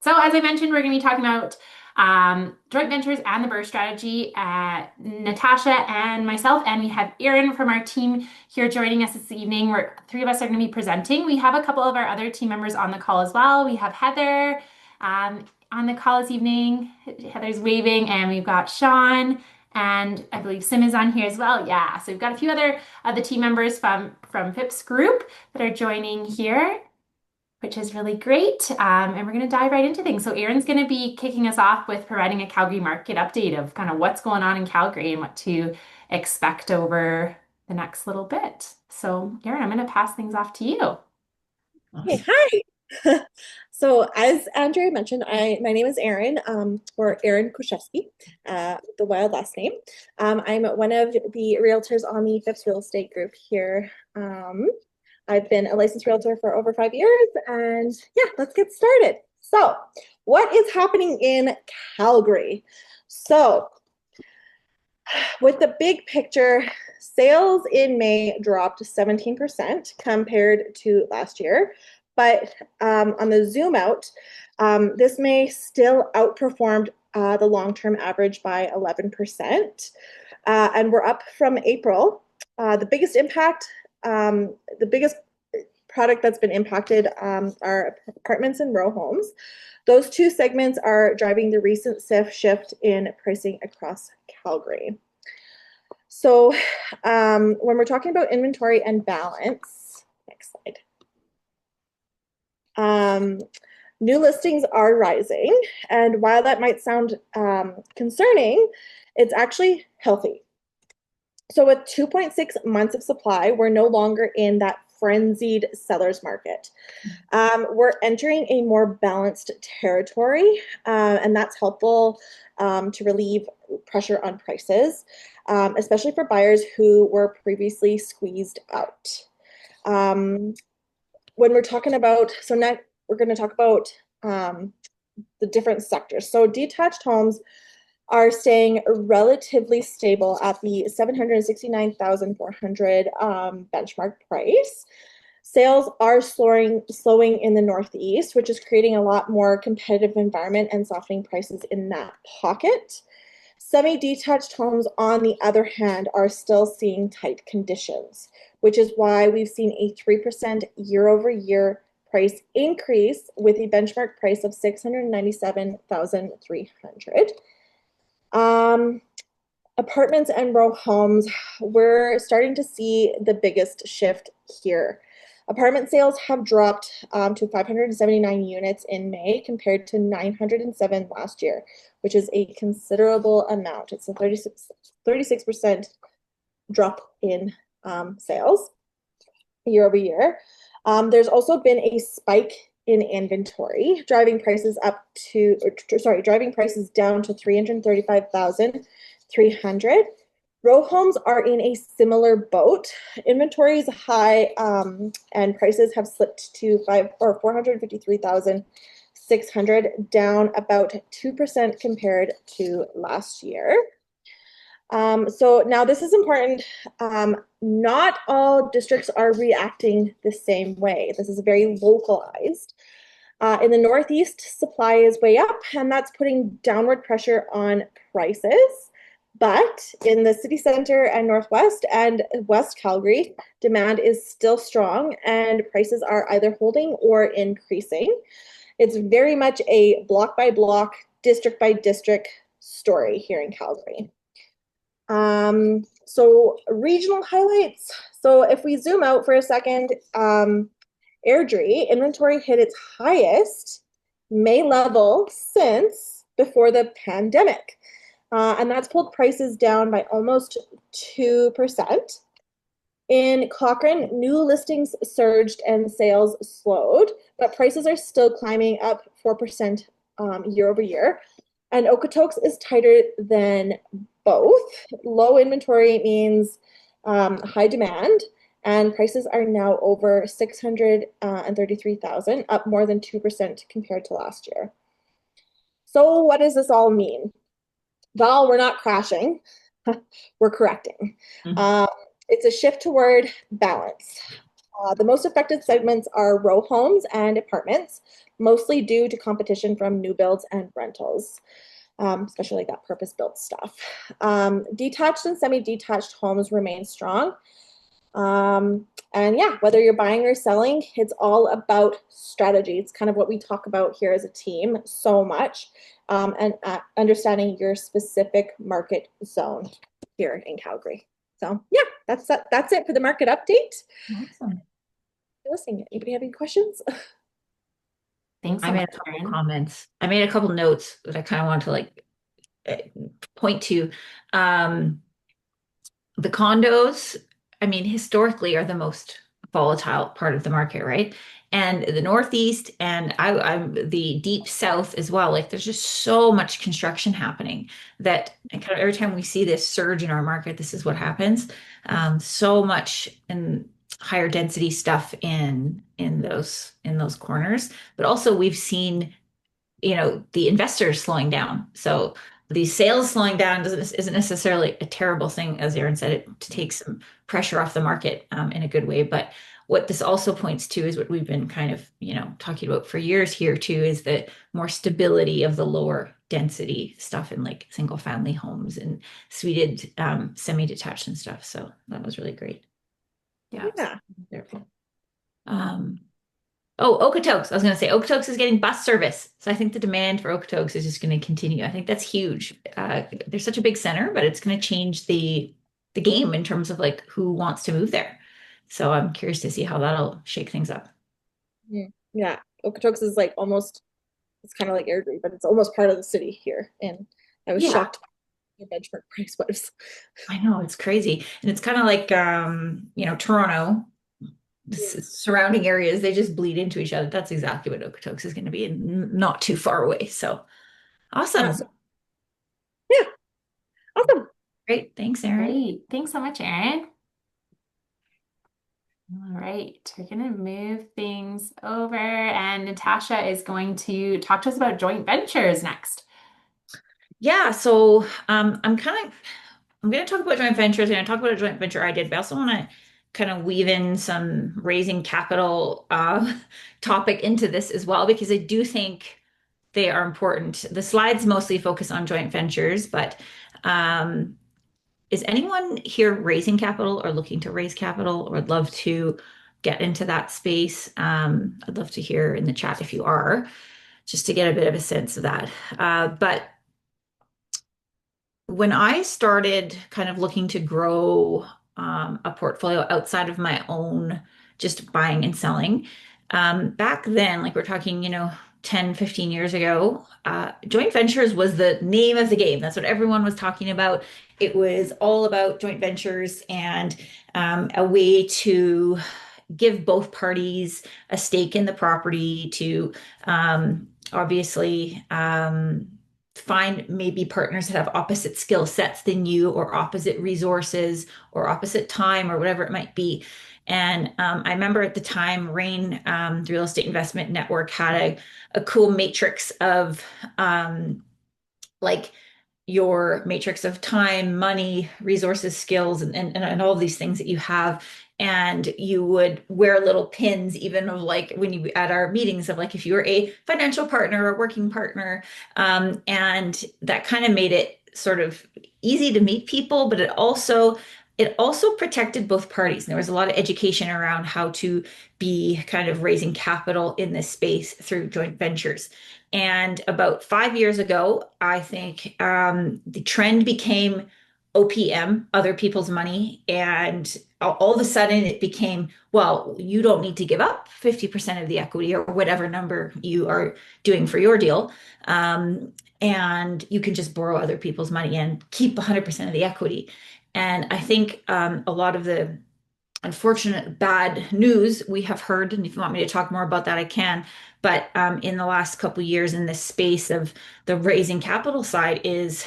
So as I mentioned, we're going to be talking about joint ventures and the BRRRR strategy. Natasha and myself, and we have Erin from our team here joining us this evening. Three of us are going to be presenting. We have a couple of our other team members on the call as well. We have Heather on the call this evening. Heather's waving, and we've got Sean. And I believe Sim is on here as well. Yeah, so we've got a few other of the team members from Phipps Group that are joining here, which is really great. And we're going to dive right into things. So Erin's going to be kicking us off with providing a Calgary market update of kind of what's going on in Calgary and what to expect over the next little bit. So Erin, I'm going to pass things off to you. Hey, hi. So as Andrea mentioned, my name is Erin, or Erin Kuszewski, the wild last name. I'm one of the realtors on the Phipps Real Estate Group here. I've been a licensed realtor for over 5 years, and yeah, let's get started. So, what is happening in Calgary? So, with the big picture, sales in May dropped 17% compared to last year. But on the zoom out, this May still outperformed the long-term average by 11%. And we're up from April. The biggest impact, the biggest product that's been impacted are apartments and row homes. Those two segments are driving the recent shift in pricing across Calgary. So when we're talking about inventory and balance, next slide. New listings are rising, and while that might sound concerning, it's actually healthy. So with 2.6 months of supply, we're no longer in that frenzied seller's market. We're entering a more balanced territory, and that's helpful to relieve pressure on prices, especially for buyers who were previously squeezed out. When we're talking about, so next we're going to talk about the different sectors. So detached homes are staying relatively stable at the 769,400 benchmark price. Sales are slowing in the Northeast, which is creating a lot more competitive environment and softening prices in that pocket. Semi-detached homes, on the other hand, are still seeing tight conditions, which is why we've seen a 3% year-over-year price increase with a benchmark price of 697,300. Apartments and row homes, we're starting to see the biggest shift here. Apartment sales have dropped to 579 units in May compared to 907 last year, which is a considerable amount. It's a 36% drop in sales year over year. There's also been a spike in inventory, driving prices down to 335,300. Row homes are in a similar boat. Inventory is high, and prices have slipped to 453,600, down about 2% compared to last year. So now this is important. Not all districts are reacting the same way. This is very localized. In the Northeast, supply is way up, and that's putting downward pressure on prices. But in the city center and Northwest and West Calgary, demand is still strong, and prices are either holding or increasing. It's very much a block by block, district by district story here in Calgary. So regional highlights. So if we zoom out for a second, Airdrie inventory hit its highest May level since before the pandemic. And that's pulled prices down by almost 2%. In Cochrane, new listings surged and sales slowed, but prices are still climbing up 4% year over year. And Okotoks is tighter than both. Low inventory means high demand, and prices are now over 633,000, up more than 2% compared to last year. So what does this all mean? Well, we're not crashing, we're correcting. It's a shift toward balance. The most affected segments are row homes and apartments, mostly due to competition from new builds and rentals, especially like that purpose-built stuff. Detached and semi-detached homes remain strong. And yeah, whether you're buying or selling, it's all about strategy. It's kind of what we talk about here as a team so much, and understanding your specific market zone here in Calgary. So yeah, that's it for the market update. Awesome. Listening. Anybody have any questions? Thanks I so made much, a couple Erin. comments. I made a couple notes that I kind of want to eh, point to. Um, the condos, I mean, historically are the most volatile part of the market, right? And the Northeast and I'm the deep South as well. Like there's just so much construction happening that and kind of every time we see this surge in our market, this is what happens. So much in higher density stuff in those corners, but also we've seen the investors slowing down. So these sales slowing down isn't necessarily a terrible thing, as Aaron said, it to take some pressure off the market in a good way. But what this also points to is what we've been kind of, talking about for years here too, is the more stability of the lower density stuff in like single family homes and suited semi-detached and stuff. So that was really great. Yeah. Yeah. Um, Oh, Okotoks. I was going to say Okotoks is getting bus service. So I think the demand for Okotoks is just going to continue. I think that's huge. They're such a big center, but it's going to change the game in terms of like who wants to move there. So I'm curious to see how that'll shake things up. Yeah. Okotoks is like almost, it's kind of like Airdrie, but it's almost part of the city here. And I was Yeah, shocked by the benchmark price was. I know it's crazy. And it's kind of like Toronto, surrounding areas, they just bleed into each other. That's exactly what Okotoks is going to be and not too far away. So Yeah. awesome. So, yeah. Awesome. Great. Thanks, Erin. Great. Thanks so much, Erin. All right, we're going to move things over, and Natasha is going to talk to us about joint ventures next. Yeah, so I'm going to talk about joint ventures. I'm going to talk about a joint venture I did, but I also want to kind of weave in some raising capital topic into this as well, because I do think they are important. The slides mostly focus on joint ventures, but um, is anyone here raising capital or looking to raise capital or would love to get into that space? I'd love to hear in the chat if you are, just to get a bit of a sense of that. But when I started kind of looking to grow a portfolio outside of my own just buying and selling, back then, like we're talking, 10, 15 years ago, joint ventures was the name of the game. That's what everyone was talking about. It was all about joint ventures and a way to give both parties a stake in the property to obviously find maybe partners that have opposite skill sets than you or opposite resources or opposite time or whatever it might be. And I remember at the time, Rain, the real estate investment network, had a cool matrix of like your matrix of time, money, resources, skills, and all of these things that you have. And you would wear little pins, even of like when you at our meetings of like if you were a financial partner or working partner. And that kind of made it sort of easy to meet people, but it also protected both parties. And there was a lot of education around how to be kind of raising capital in this space through joint ventures. And about 5 years ago, I think the trend became OPM, other people's money. And all of a sudden it became, well, you don't need to give up 50% of the equity or whatever number you are doing for your deal. And you can just borrow other people's money and keep 100% of the equity. And I think a lot of the unfortunate bad news we have heard, and if you want me to talk more about that, I can. But in the last couple of years in this space of the raising capital side is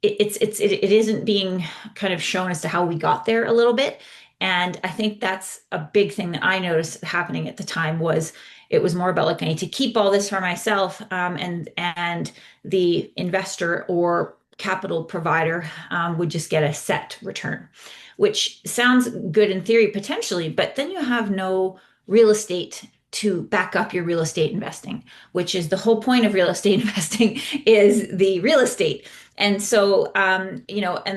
it isn't being kind of shown as to how we got there a little bit. And I think that's a big thing that I noticed happening at the time was it was more about like I need to keep all this for myself, and the investor or capital provider would just get a set return, which sounds good in theory potentially, but then you have no real estate to back up your real estate investing, which is the whole point of real estate investing is the real estate. And so, and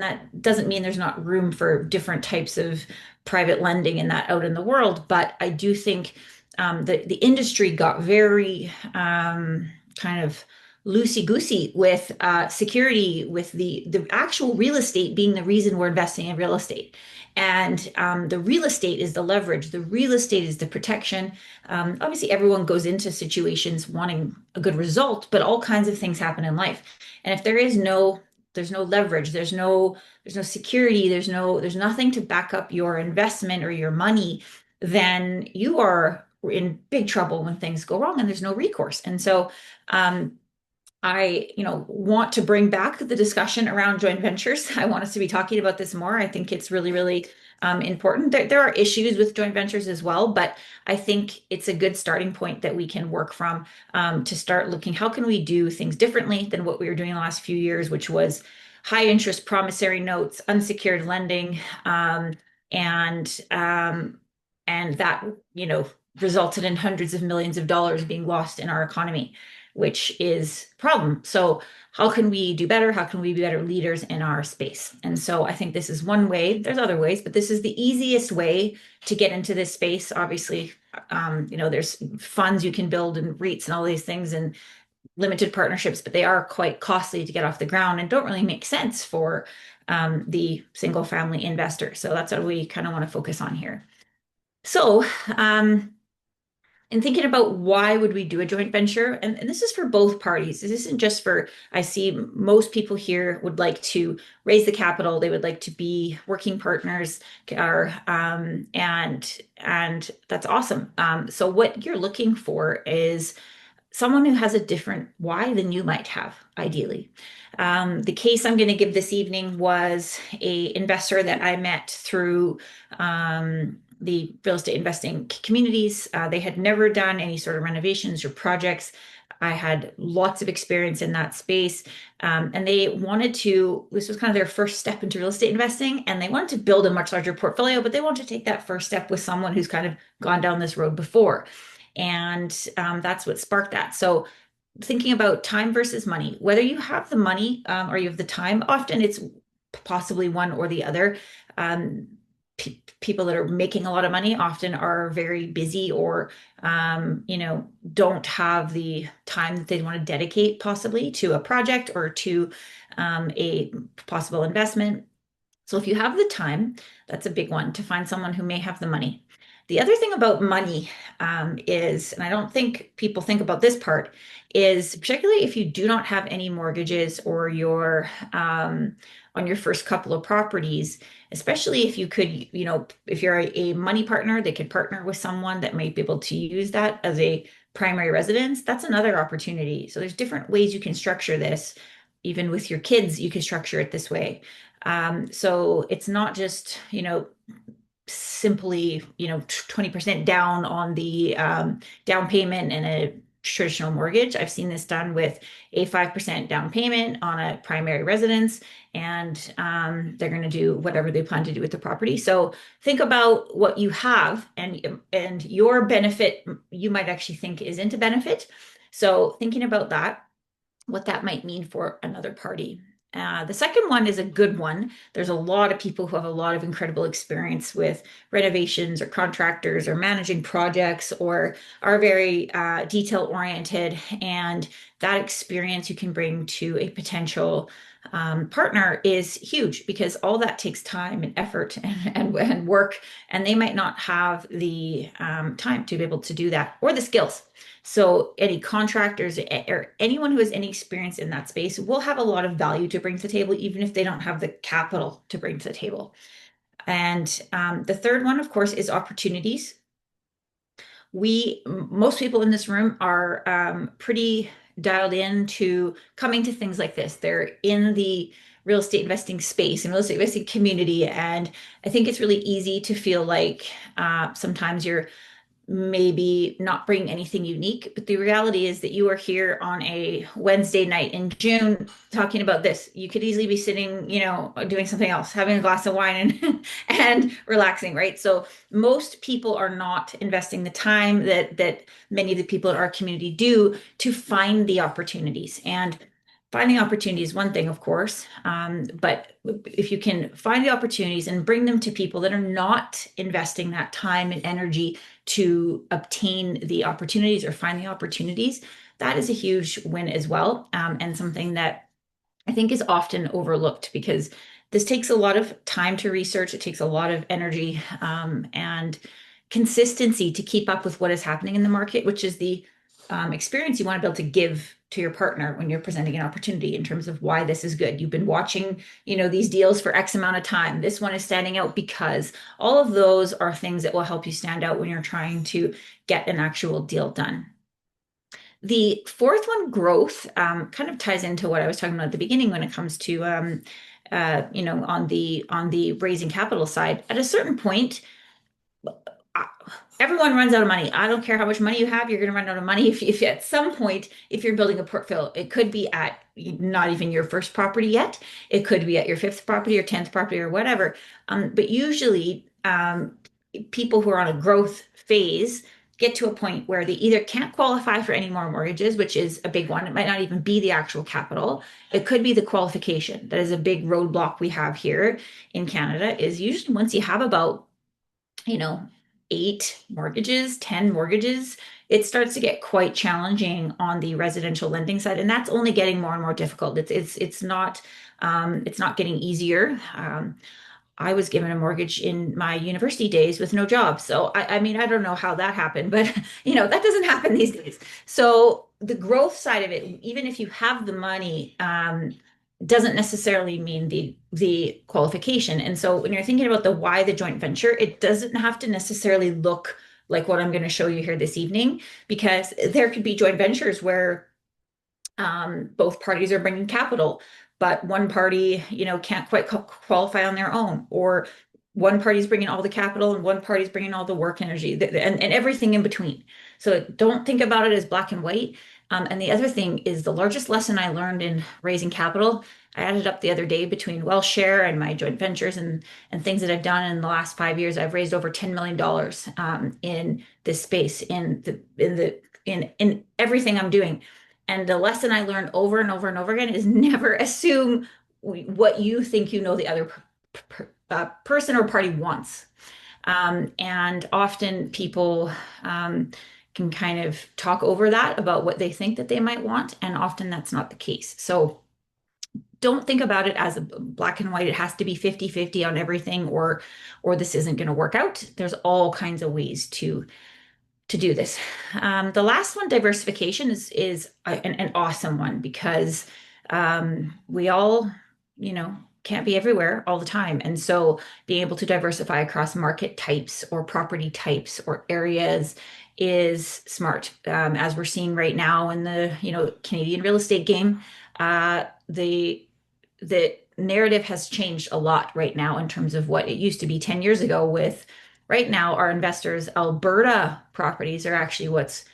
that doesn't mean there's not room for different types of private lending and that out in the world, but I do think the industry got very kind of loosey-goosey with security, with the actual real estate being the reason we're investing in real estate. And the real estate is the leverage. The real estate is the protection. Obviously, everyone goes into situations wanting a good result, but all kinds of things happen in life. And if there's no leverage, there's no security, there's nothing to back up your investment or your money, then you are in big trouble when things go wrong and there's no recourse. And so I, want to bring back the discussion around joint ventures. I want us to be talking about this more. I think it's really, really important. There are issues with joint ventures as well, but I think it's a good starting point that we can work from to start looking, how can we do things differently than what we were doing in the last few years, which was high interest promissory notes, unsecured lending, and that, resulted in hundreds of millions of dollars being lost in our economy, which is a problem. So how can we do better? How can we be better leaders in our space? And so I think this is one way. There's other ways, but this is the easiest way to get into this space. Obviously, there's funds you can build and REITs and all these things and limited partnerships, but they are quite costly to get off the ground and don't really make sense for the single family investor. So that's what we kind of want to focus on here. So, and thinking about why would we do a joint venture, and this is for both parties. This isn't just for, I see most people here would like to raise the capital. They would like to be working partners, and that's awesome. So what you're looking for is someone who has a different why than you might have, ideally. The case I'm going to give this evening was a investor that I met through the real estate investing communities. They had never done any sort of renovations or projects. I had lots of experience in that space. And they wanted to, this was kind of their first step into real estate investing, and they wanted to build a much larger portfolio, but they wanted to take that first step with someone who's kind of gone down this road before. And that's what sparked that. So thinking about time versus money, whether you have the money or you have the time, often it's possibly one or the other. People that are making a lot of money often are very busy or, don't have the time that they want to dedicate possibly to a project or to a possible investment. So if you have the time, that's a big one, to find someone who may have the money. The other thing about money is, and I don't think people think about this part, is particularly if you do not have any mortgages or you're on your first couple of properties, especially if you could, if you're a money partner, they could partner with someone that might be able to use that as a primary residence. That's another opportunity. So there's different ways you can structure this. Even with your kids, you can structure it this way. So it's not just, simply, 20% down on the down payment and a traditional mortgage. I've seen this done with a 5% down payment on a primary residence, and they're going to do whatever they plan to do with the property. So think about what you have, and your benefit, you might actually think isn't a benefit. So thinking about that, what that might mean for another party. The second one is a good one. There's a lot of people who have a lot of incredible experience with renovations or contractors or managing projects or are very detail oriented. And that experience you can bring to a potential partner is huge, because all that takes time and effort and work, and they might not have the time to be able to do that or the skills. So any contractors or anyone who has any experience in that space will have a lot of value to bring to the table, even if they don't have the capital to bring to the table. And the third one, of course, is opportunities. Most people in this room are pretty dialed in to coming to things like this. They're in the real estate investing space and real estate investing community. And I think it's really easy to feel like sometimes you're maybe not bring anything unique, but the reality is that you are here on a Wednesday night in June talking about this. You could easily be sitting, doing something else, having a glass of wine and and relaxing, right? So most people are not investing the time that many of the people in our community do to find the opportunities. And finding opportunities is one thing, of course, but if you can find the opportunities and bring them to people that are not investing that time and energy to obtain the opportunities or find the opportunities, that is a huge win as well, and something that I think is often overlooked because this takes a lot of time to research. It takes a lot of energy, and consistency to keep up with what is happening in the market, which is the experience you want to be able to give to your partner when you're presenting an opportunity in terms of why this is good. You've been watching, these deals for X amount of time. This one is standing out because all of those are things that will help you stand out when you're trying to get an actual deal done. The fourth one, growth, kind of ties into what I was talking about at the beginning when it comes to, on the raising capital side. At a certain point, everyone runs out of money. I don't care how much money you have, you're going to run out of money if at some point, if you're building a portfolio, it could be at not even your first property yet. It could be at your fifth property or 10th property or whatever. But usually, people who are on a growth phase get to a point where they either can't qualify for any more mortgages, which is a big one. It might not even be the actual capital. It could be the qualification. That is a big roadblock we have here in Canada, is usually once you have about, 8 mortgages, 10 mortgages, it starts to get quite challenging on the residential lending side, and that's only getting more and more difficult. It's not getting easier. I was given a mortgage in my university days with no job. So I mean, I don't know how that happened, but that doesn't happen these days. So the growth side of it, even if you have the money, doesn't necessarily mean the qualification. And so when you're thinking about the why the joint venture, it doesn't have to necessarily look like what I'm going to show you here this evening, because there could be joint ventures where both parties are bringing capital, but one party, can't quite qualify on their own, or one party's bringing all the capital and one party's bringing all the work energy, and everything in between. So don't think about it as black and white. And the other thing is, the largest lesson I learned in raising capital, I added up the other day between Welsh Share and my joint ventures and things that I've done in the last 5 years. I've raised over $10 million in this space, in everything I'm doing. And the lesson I learned over and over and over again is never assume what you think the other person or party wants. And often people can kind of talk over that about what they think that they might want, and often that's not the case. So don't think about it as a black and white. It has to be 50-50 on everything, or this isn't going to work out. There's all kinds of ways to do this. The last one, diversification, is an awesome one, because we all, can't be everywhere all the time. And so being able to diversify across market types or property types or areas is smart. As we're seeing right now in the, Canadian real estate game, the narrative has changed a lot right now in terms of what it used to be 10 years ago. With right now, our investors, Alberta properties are actually what's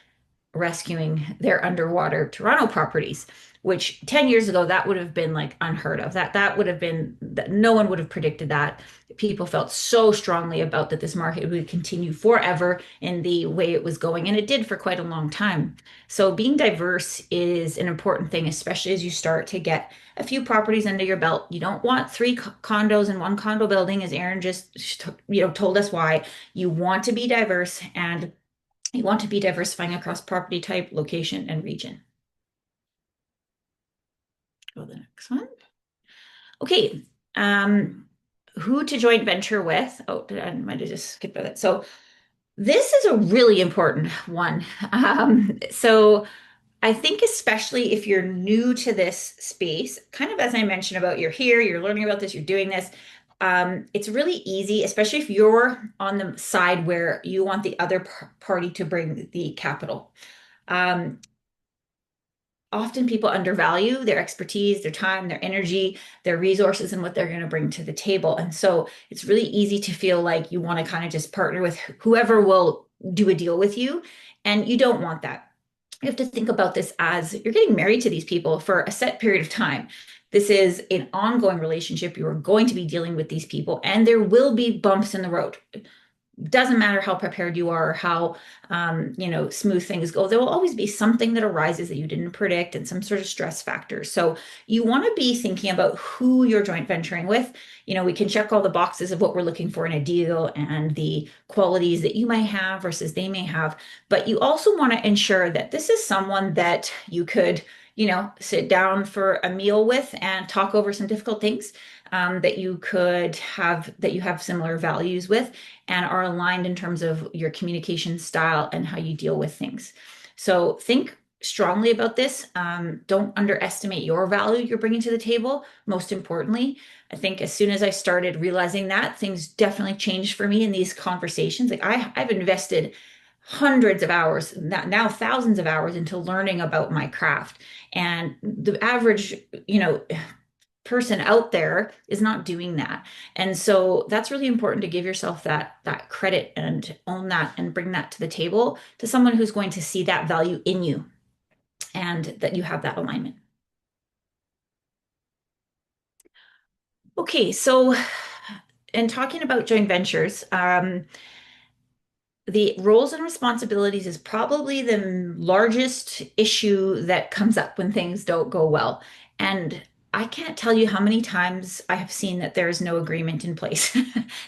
rescuing their underwater Toronto properties, which 10 years ago, that would have been like unheard of. That would have been, that no one would have predicted that. People felt so strongly about that this market would continue forever in the way it was going, and it did for quite a long time. So being diverse is an important thing, especially as you start to get a few properties under your belt. You don't want three condos in one condo building, as Aaron just told us why. You want to be diverse, and you want to be diversifying across property type, location, and region. Go to the next one. Okay. Who to joint venture with? Oh, I might have just skipped that. So this is a really important one. So I think especially if you're new to this space, kind of as I mentioned about you're here, you're learning about this, you're doing this. It's really easy, especially if you're on the side where you want the other party to bring the capital. Often people undervalue their expertise, their time, their energy, their resources, and what they're going to bring to the table. And so it's really easy to feel like you want to kind of just partner with whoever will do a deal with you. And you don't want that. You have to think about this as you're getting married to these people for a set period of time. This is an ongoing relationship. You are going to be dealing with these people, and there will be bumps in the road. Doesn't matter how prepared you are, how smooth things go. There will always be something that arises that you didn't predict and some sort of stress factor. So you want to be thinking about who you're joint venturing with. We can check all the boxes of what we're looking for in a deal and the qualities that you might have versus they may have. But you also want to ensure that this is someone that you could sit down for a meal with and talk over some difficult things, that you have similar values with and are aligned in terms of your communication style and how you deal with things. So think strongly about this. Don't underestimate your value you're bringing to the table. Most importantly, I think as soon as I started realizing that, things definitely changed for me in these conversations. Like I've invested hundreds of hours, now thousands of hours into learning about my craft. And the average, person out there is not doing that. And so that's really important to give yourself that credit and own that and bring that to the table to someone who's going to see that value in you and that you have that alignment. Okay, so in talking about joint ventures, the roles and responsibilities is probably the largest issue that comes up when things don't go well. And I can't tell you how many times I have seen that there is no agreement in place,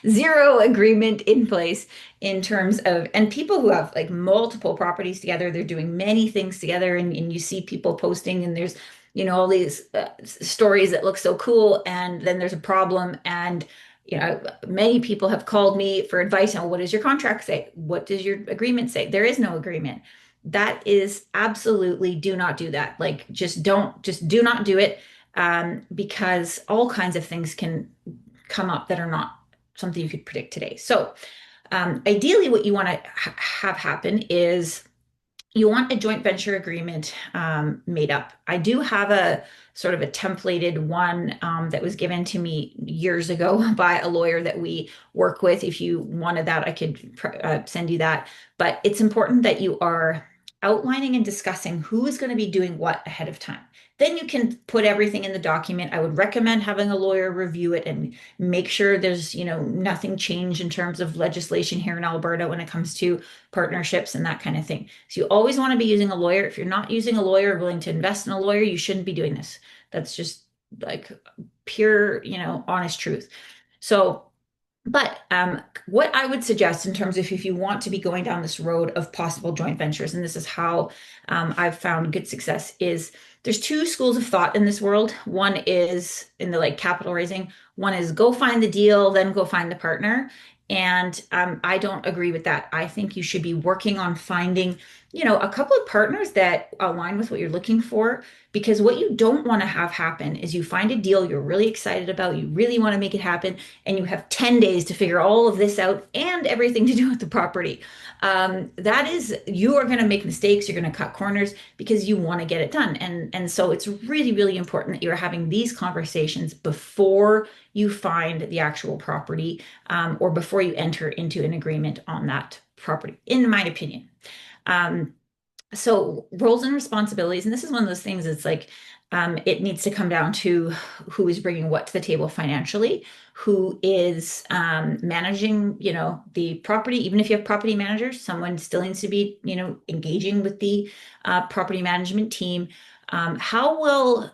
zero agreement in place in terms of, and people who have like multiple properties together, they're doing many things together, and you see people posting, and there's, all these stories that look so cool, and then there's a problem, and many people have called me for advice on what does your contract say? What does your agreement say? There is no agreement. That is absolutely do not do that. Like just do not do it, because all kinds of things can come up that are not something you could predict today. So ideally what you want to have happen is you want a joint venture agreement made up. I do have a sort of a templated one that was given to me years ago by a lawyer that we work with. If you wanted that, I could send you that. But it's important that you are outlining and discussing who is going to be doing what ahead of time. Then you can put everything in the document. I would recommend having a lawyer review it and make sure there's, nothing changed in terms of legislation here in Alberta when it comes to partnerships and that kind of thing. So you always want to be using a lawyer. If you're not using a lawyer, willing to invest in a lawyer, you shouldn't be doing this. That's just like pure, honest truth. So, but what I would suggest in terms of if you want to be going down this road of possible joint ventures, and this is how I've found good success, is there's two schools of thought in this world. One is in the like capital raising. One is go find the deal, then go find the partner. And I don't agree with that. I think you should be working on finding, a couple of partners that align with what you're looking for. Because what you don't want to have happen is you find a deal you're really excited about, you really want to make it happen, and you have 10 days to figure all of this out and everything to do with the property. That is, you are going to make mistakes, you're going to cut corners because you want to get it done. And so it's really, really important that you're having these conversations before you find the actual property, or before you enter into an agreement on that property, in my opinion. So roles and responsibilities, and this is one of those things, it's like it needs to come down to who is bringing what to the table financially, who is managing, the property. Even if you have property managers, someone still needs to be, engaging with the property management team. How will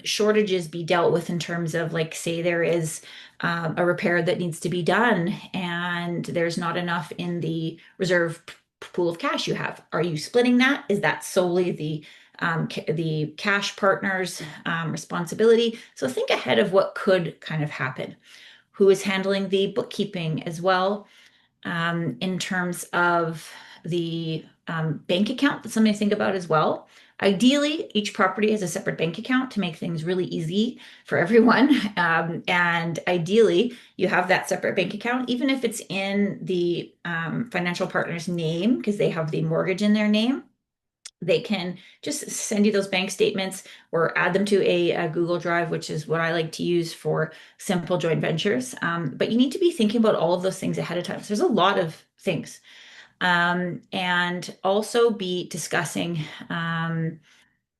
shortages be dealt with in terms of, like, say there is a repair that needs to be done and there's not enough in the reserve pool of cash you have? Are you splitting that? Is that solely the cash partner's responsibility? So think ahead of what could kind of happen. Who is handling the bookkeeping as well, in terms of the bank account? That's something to think about as well. Ideally, each property has a separate bank account to make things really easy for everyone. And ideally, you have that separate bank account, even if it's in the financial partner's name, because they have the mortgage in their name. They can just send you those bank statements or add them to a Google Drive, which is what I like to use for simple joint ventures. But you need to be thinking about all of those things ahead of time. So there's a lot of things. And also be discussing,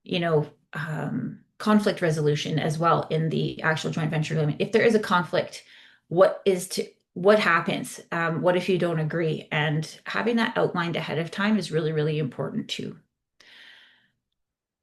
you know, conflict resolution as well in the actual joint venture agreement. If there is a conflict, what happens? What if you don't agree? And having that outlined ahead of time is really, really important too.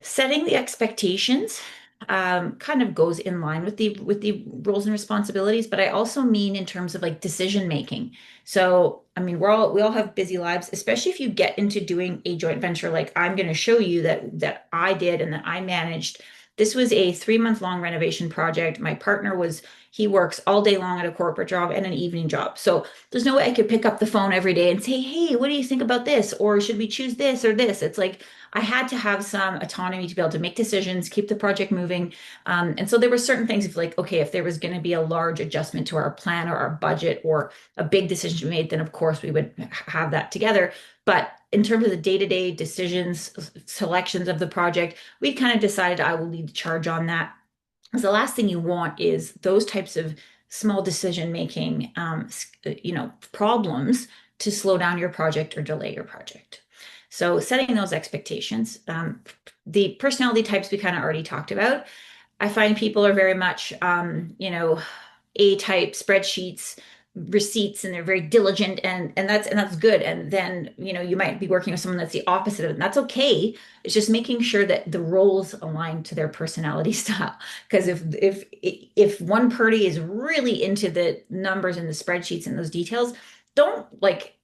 Setting the expectations kind of goes in line with the roles and responsibilities, but I also mean in terms of like decision making. So, I mean, we all have busy lives, especially if you get into doing a joint venture like I'm going to show you that I did and that I managed. This was a 3-month long renovation project. My partner he works all day long at a corporate job and an evening job. So there's no way I could pick up the phone every day and say, hey, what do you think about this? Or should we choose this or this? It's like I had to have some autonomy to be able to make decisions, keep the project moving. And so there were certain things of like, okay, if there was going to be a large adjustment to our plan or our budget or a big decision to be made, then of course we would have that together. But in terms of the day-to-day decisions, selections of the project, we kind of decided I will lead the charge on that. Because the last thing you want is those types of small decision making, problems to slow down your project or delay your project. So setting those expectations. The personality types we kind of already talked about. I find people are very much, A-type spreadsheets, receipts, and they're very diligent, and that's good. And then you might be working with someone that's the opposite of it, and that's okay. It's just making sure that the roles align to their personality style. Because if one party is really into the numbers and the spreadsheets and those details, don't like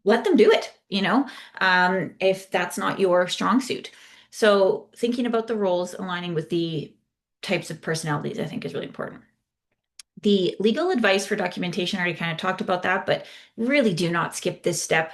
let them do it, if that's not your strong suit. So thinking about the roles aligning with the types of personalities, I think is really important. The legal advice for documentation, I already kind of talked about that, but really do not skip this step.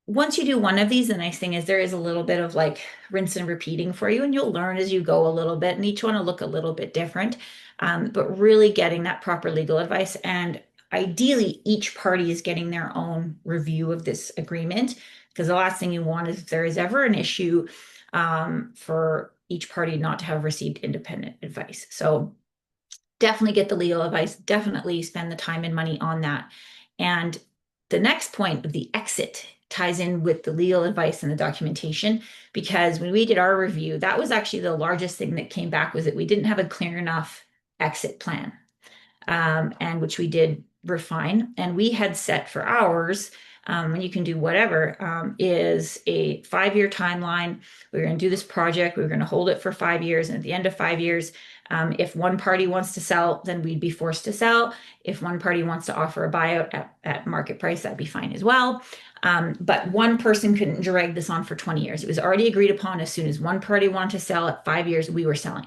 Once you do one of these, the nice thing is there is a little bit of like rinse and repeating for you, and you'll learn as you go a little bit, and each one will look a little bit different. But really getting that proper legal advice, and ideally each party is getting their own review of this agreement, because the last thing you want is if there is ever an issue, for each party not to have received independent advice. So definitely get the legal advice, definitely spend the time and money on that. And the next point of the exit ties in with the legal advice and the documentation, because when we did our review, that was actually the largest thing that came back, was that we didn't have a clear enough exit plan, and which we did refine. And we had set for ours, and you can do whatever, is a 5-year timeline. We're going to do this project. We're going to hold it for 5 years. And at the end of 5 years, if one party wants to sell, then we'd be forced to sell. If one party wants to offer a buyout at market price, that'd be fine as well. But one person couldn't drag this on for 20 years. It was already agreed upon. As soon as one party wanted to sell at 5 years, we were selling.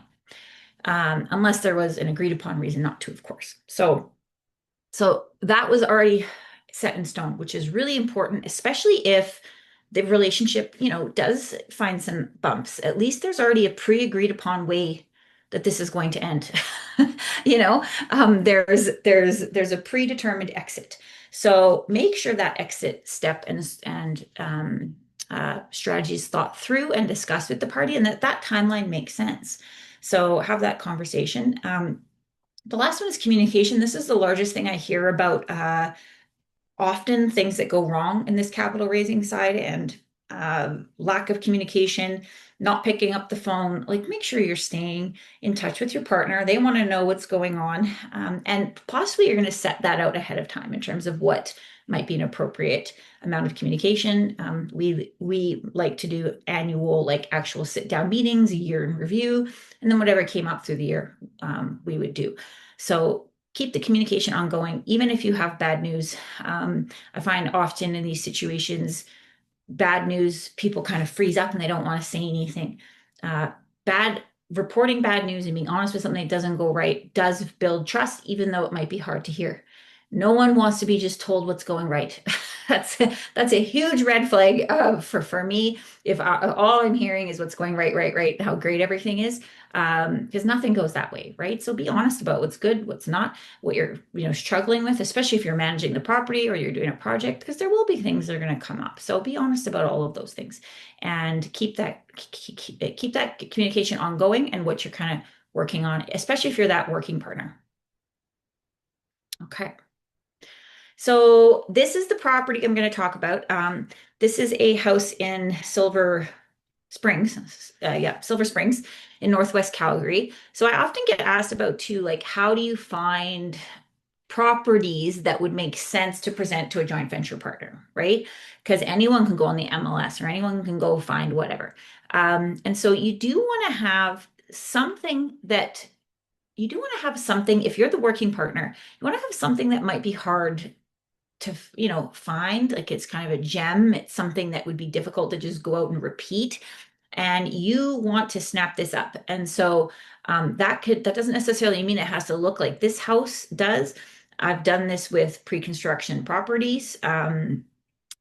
Unless there was an agreed upon reason not to, of course. So that was already set in stone, which is really important, especially if the relationship, does find some bumps. At least there's already a pre-agreed upon way that this is going to end. There's a predetermined exit. So make sure that exit step and strategy is thought through and discussed with the party, and that timeline makes sense. So have that conversation. The last one is communication. This is the largest thing I hear about, often things that go wrong in this capital raising side, and lack of communication, not picking up the phone. Like, make sure you're staying in touch with your partner. They want to know what's going on. And possibly you're going to set that out ahead of time in terms of what might be an appropriate amount of communication. We like to do annual, like actual sit down meetings, a year in review, and then whatever came up through the year, we would do. So keep the communication ongoing, even if you have bad news. I find often in these situations, bad news, people kind of freeze up and they don't want to say anything. Reporting bad news and being honest with something that doesn't go right does build trust, even though it might be hard to hear. No one wants to be just told what's going right. That's a huge red flag, for me. If all I'm hearing is what's going right, how great everything is, because nothing goes that way, right? So be honest about what's good, what's not, what you're struggling with, especially if you're managing the property or you're doing a project, because there will be things that are going to come up. So be honest about all of those things, and keep that communication ongoing and what you're kind of working on, especially if you're that working partner. Okay. So this is the property I'm going to talk about. This is a house in Silver Springs, yeah, Silver Springs in Northwest Calgary. So I often get asked about too, like, how do you find properties that would make sense to present to a joint venture partner, right? Because anyone can go on the MLS or anyone can go find whatever. And so you do want to have something that you do want to have something, if you're the working partner, you want to have something that might be hard to, find. Like it's kind of a gem. It's something that would be difficult to just go out and repeat. And you want to snap this up. And so that doesn't necessarily mean it has to look like this house does. I've done this with pre-construction properties.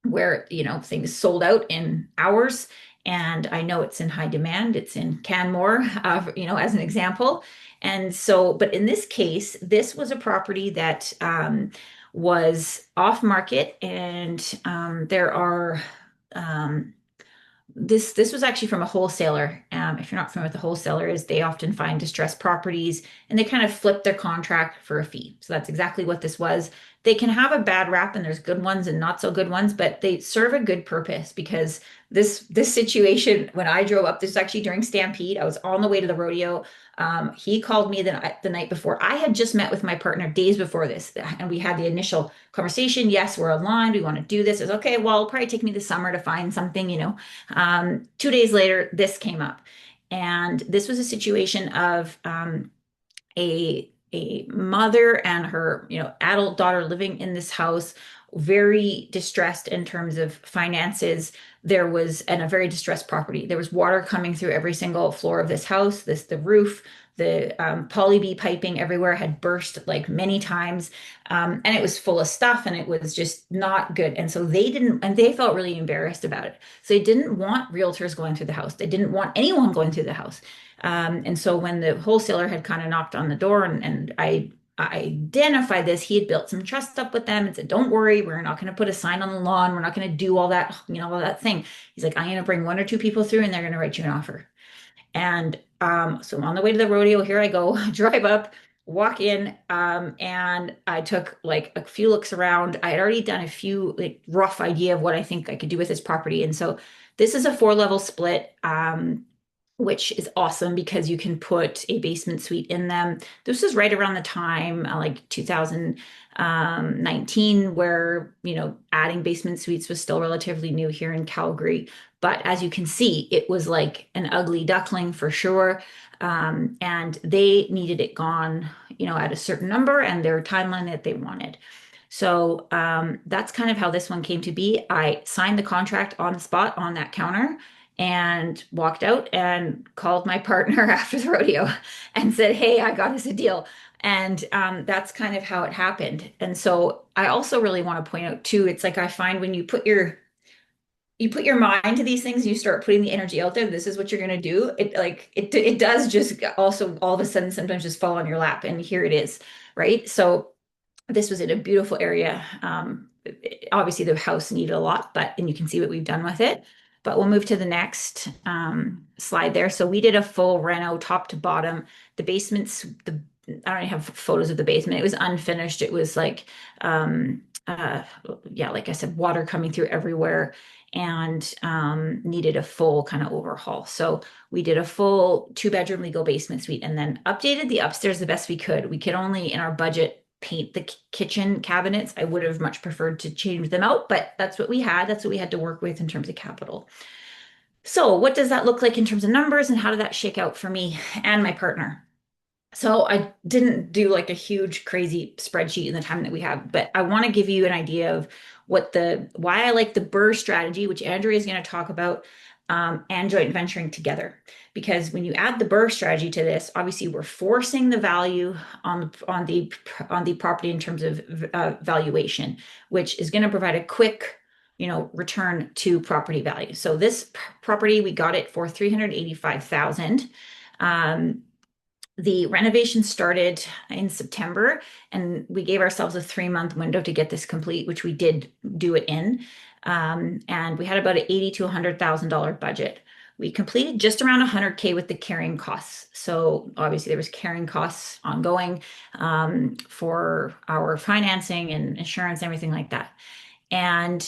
Where things sold out in hours, and I know it's in high demand. It's in Canmore, as an example. And so, but in this case, this was a property that was off market, and there are this was actually from a wholesaler. If you're not familiar with the wholesaler, is they often find distressed properties and they kind of flip their contract for a fee. So that's exactly what this was. They can have a bad rap, and there's good ones and not so good ones, but they serve a good purpose because this situation, when I drove up, this was actually during Stampede. I was on the way to the rodeo. He called me the night before. I had just met with my partner days before this, and we had the initial conversation. Yes, we're aligned. We want to do this. It's okay. Well, it'll probably take me this summer to find something. 2 days later, this came up. And this was a situation of a mother and her, adult daughter living in this house, very distressed in terms of finances. There was, and a very distressed property. There was water coming through every single floor of this house. The roof, the poly B piping everywhere had burst like many times, and it was full of stuff, and it was just not good. And so they felt really embarrassed about it. So they didn't want realtors going through the house. They didn't want anyone going through the house. And so when the wholesaler had kind of knocked on the door, and I identified this, he had built some trust up with them and said, don't worry, we're not going to put a sign on the lawn. We're not going to do all that, all that thing. He's like, I'm going to bring one or two people through and they're going to write you an offer. And so I'm on the way to the rodeo. Here I go, drive up, walk in, and I took like a few looks around. I had already done a few like rough idea of what I think I could do with this property. And so this is a 4-level split. Which is awesome because you can put a basement suite in them. This is right around the time, like 2019, where, adding basement suites was still relatively new here in Calgary. But as you can see, it was like an ugly duckling for sure. And they needed it gone, at a certain number and their timeline that they wanted. So that's kind of how this one came to be. I signed the contract on the spot on that counter and walked out and called my partner after the rodeo and said, hey, I got us a deal. And that's kind of how it happened. And so I also really want to point out too, it's like I find when you put your mind to these things, you start putting the energy out there, this is what you're going to do. It does just also all of a sudden sometimes just fall on your lap, and here it is, right? So this was in a beautiful area. Obviously the house needed a lot, and you can see what we've done with it. But we'll move to the next slide there. So we did a full reno top to bottom. The basements, I don't even have photos of the basement. It was unfinished. It was like, like I said, water coming through everywhere, and needed a full kind of overhaul. So we did a full 2-bedroom legal basement suite, and then updated the upstairs the best we could. We could only, in our budget, paint the kitchen cabinets. I would have much preferred to change them out, but that's what we had. That's what we had to work with in terms of capital. So what does that look like in terms of numbers, and how did that shake out for me and my partner? So I didn't do like a huge crazy spreadsheet in the time that we have, but I want to give you an idea of why I like the BRRRR strategy, which Andrea is going to talk about, and joint venturing together. Because when you add the BRRRR strategy to this, obviously we're forcing the value on the property in terms of valuation, which is going to provide a quick return to property value. So this property, we got it for $385,000. The renovation started in September, and we gave ourselves a 3-month window to get this complete, which we did do it in. And we had about an $80,000 to $100,000 budget. We completed just around 100K with the carrying costs. So obviously there was carrying costs ongoing for our financing and insurance, everything like that. And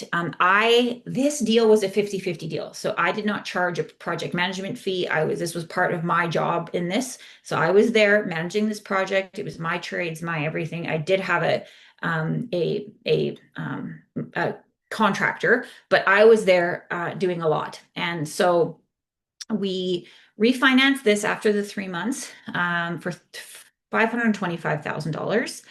this deal was a 50-50 deal. So I did not charge a project management fee. This was part of my job in this. So I was there managing this project. It was my trades, my everything. I did have a contractor, but I was there doing a lot. And so we refinanced this after the 3 months for $525,000.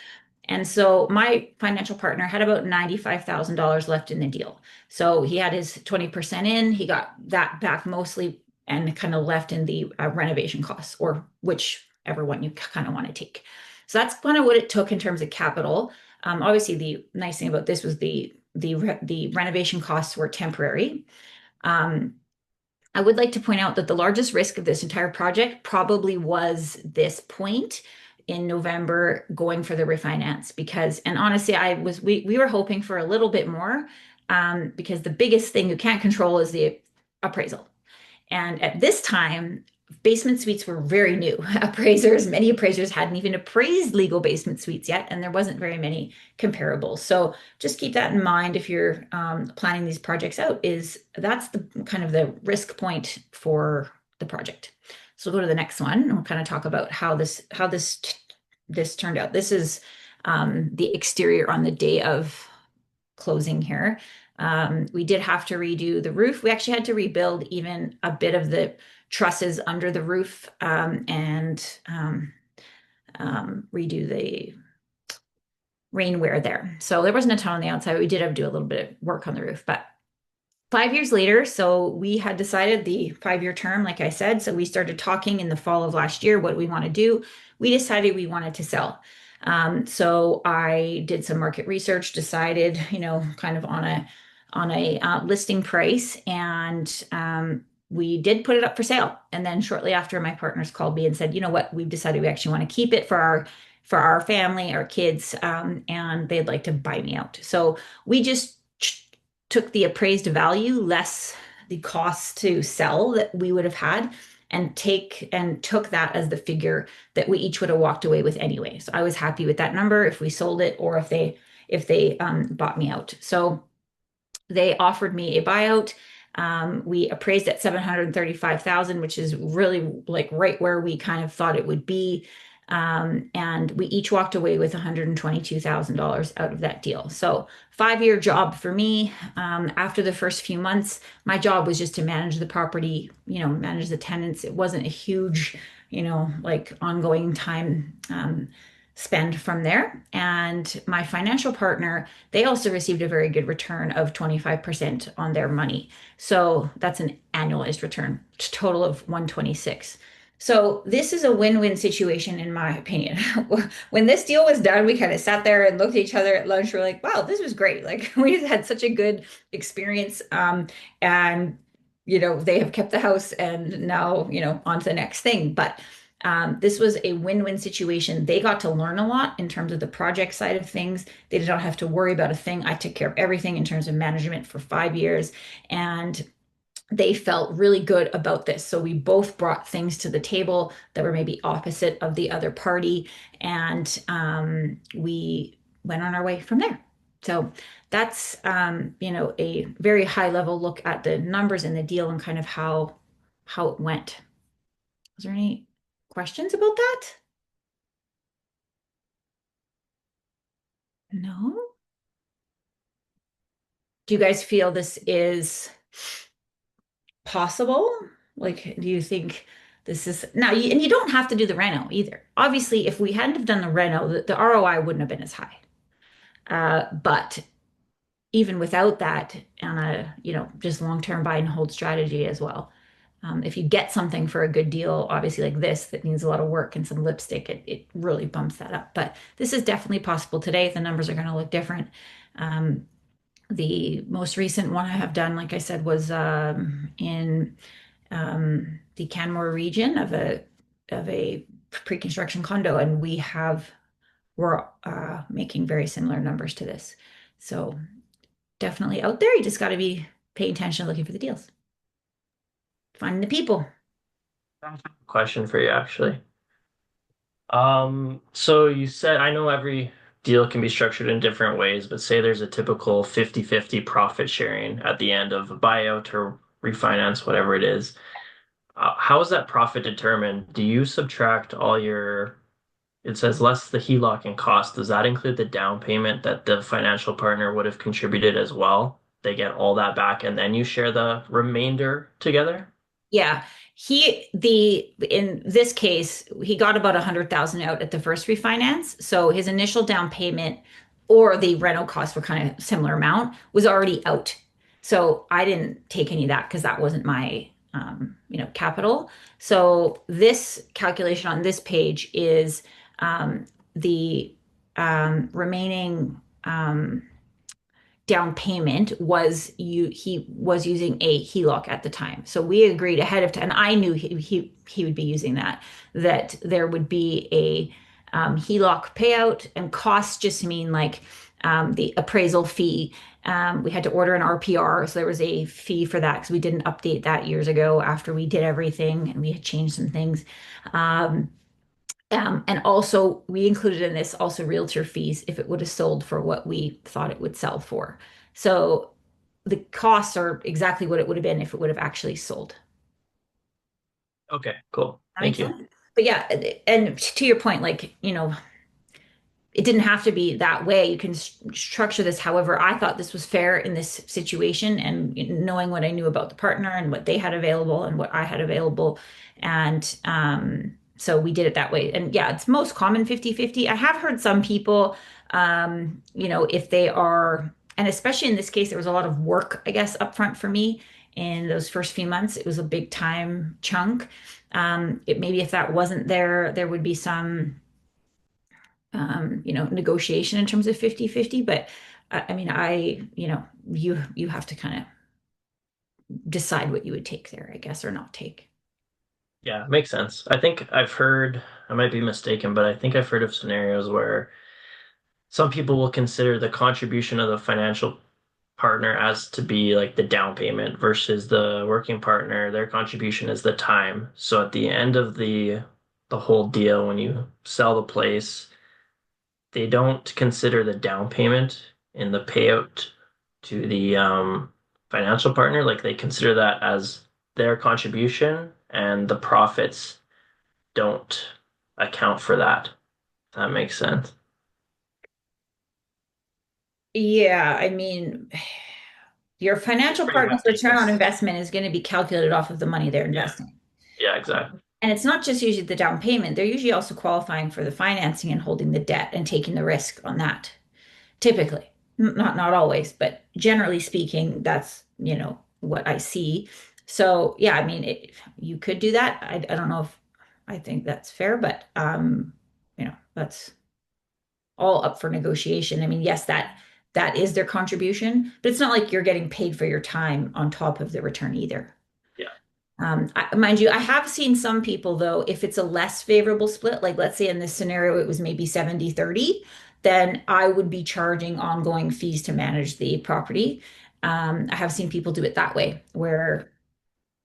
And so my financial partner had about $95,000 left in the deal. So he had his 20% in, he got that back mostly and kind of left in the renovation costs, or whichever one you kind of want to take. So that's kind of what it took in terms of capital. Obviously, the nice thing about this was the renovation costs were temporary. I would like to point out that the largest risk of this entire project probably was this point in November going for the refinance because, and honestly, we were hoping for a little bit more because the biggest thing you can't control is the appraisal. And at this time, basement suites were very new. Many appraisers hadn't even appraised legal basement suites yet, and there wasn't very many comparables. So just keep that in mind if you're planning these projects out, that's the kind of the risk point for the project. So we'll go to the next one and we'll kind of talk about how this turned out. This is the exterior on the day of closing here. We did have to redo the roof. We actually had to rebuild even a bit of the trusses under the roof and redo the rainwear there. So there wasn't a ton on the outside. We did have to do a little bit of work on the roof, but 5 years later, so we had decided the 5-year term, like I said, so we started talking in the fall of last year, what we want to do. We decided we wanted to sell. So I did some market research, decided, kind of on a listing price, and we did put it up for sale. And then shortly after, my partners called me and said, you know what, we've decided we actually want to keep it for our family, our kids, and they'd like to buy me out. So we just took the appraised value less the cost to sell that we would have had and took that as the figure that we each would have walked away with anyway. So I was happy with that number if we sold it or if they bought me out. So they offered me a buyout. We appraised at 735,000, which is really like right where we kind of thought it would be. And we each walked away with $122,000 out of that deal. So 5-year job for me. After the first few months, my job was just to manage the property, manage the tenants. It wasn't a huge, like ongoing time spend from there. And my financial partner, they also received a very good return of 25% on their money. So that's an annualized return, total of 126. So this is a win-win situation, in my opinion. When this deal was done, we kind of sat there and looked at each other at lunch. We're like, wow, this was great. Like we had such a good experience. And, they have kept the house and now, on to the next thing. But this was a win-win situation. They got to learn a lot in terms of the project side of things. They did not have to worry about a thing. I took care of everything in terms of management for 5 years. And they felt really good about this. So we both brought things to the table that were maybe opposite of the other party, and we went on our way from there. So that's a very high level look at the numbers in the deal and kind of how it went. Was there any questions about that? No? Do you guys feel this is possible? Like, do you think this is now? And you don't have to do the reno either. Obviously, if we hadn't have done the reno, the ROI wouldn't have been as high. But even without that, on a just long-term buy and hold strategy as well. If you get something for a good deal, obviously like this, that needs a lot of work and some lipstick, it really bumps that up. But this is definitely possible today. The numbers are going to look different. The most recent one I have done, like I said, was in the Canmore region of a pre-construction condo, and we're making very similar numbers to this. So definitely out there. You just got to be paying attention, looking for the deals. finding the people. Question for you, actually. So you said I know every deal can be structured in different ways, but say there's a typical 50-50 profit sharing at the end of a buyout or refinance, whatever it is. How is that profit determined? Do you subtract all your, it says less the HELOC and cost. Does that include the down payment that the financial partner would have contributed as well? They get all that back and then you share the remainder together? Yeah. In this case, he got about 100,000 out at the first refinance. So his initial down payment or the rental costs were kind of similar amount was already out. So I didn't take any of that because that wasn't my, capital. So this calculation on this page is the remaining down payment was he was using a HELOC at the time. So we agreed ahead of time, and I knew he would be using that there would be a HELOC payout, and costs just mean like the appraisal fee. We had to order an RPR, so there was a fee for that because we didn't update that years ago after we did everything and we had changed some things. Um, and also, we included in this also realtor fees if it would have sold for what we thought it would sell for. So the costs are exactly what it would have been if it would have actually sold. Okay, cool. That Thank makes you. sense. But yeah, and to your point, like, it didn't have to be that way. You can structure this however. I thought this was fair in this situation, and knowing what I knew about the partner and what they had available and what I had available. And so we did it that way. And yeah, it's most common 50-50. I have heard some people, if they are, and especially in this case, there was a lot of work, I guess, upfront for me in those first few months. It was a big time chunk. It maybe if that wasn't there, there would be some negotiation in terms of 50-50. But I mean, you have to kind of decide what you would take there, I guess, or not take. Yeah, makes sense. I think I've heard, I might be mistaken, but I think I've heard of scenarios where some people will consider the contribution of the financial partner as to be like the down payment versus the working partner, their contribution is the time. So at the end of the whole deal, when you sell the place, they don't consider the down payment in the payout to the financial partner. Like they consider that as their contribution, and the profits don't account for that. If that makes sense. Yeah, I mean, your It's financial pretty partner's hefty return on because, investment is going to be calculated off of the money they're yeah, investing. yeah, exactly. And it's not just usually the down payment, they're usually also qualifying for the financing and holding the debt and taking the risk on that. Typically, not always, but generally speaking, that's, what I see. So yeah, I mean, you could do that. I don't know if I think that's fair, but that's all up for negotiation. I mean, yes, that is their contribution, but it's not like you're getting paid for your time on top of the return either. Yeah. Mind you, I have seen some people, though, if it's a less favorable split, like let's say in this scenario, it was maybe 70-30, then I would be charging ongoing fees to manage the property. I have seen people do it that way, where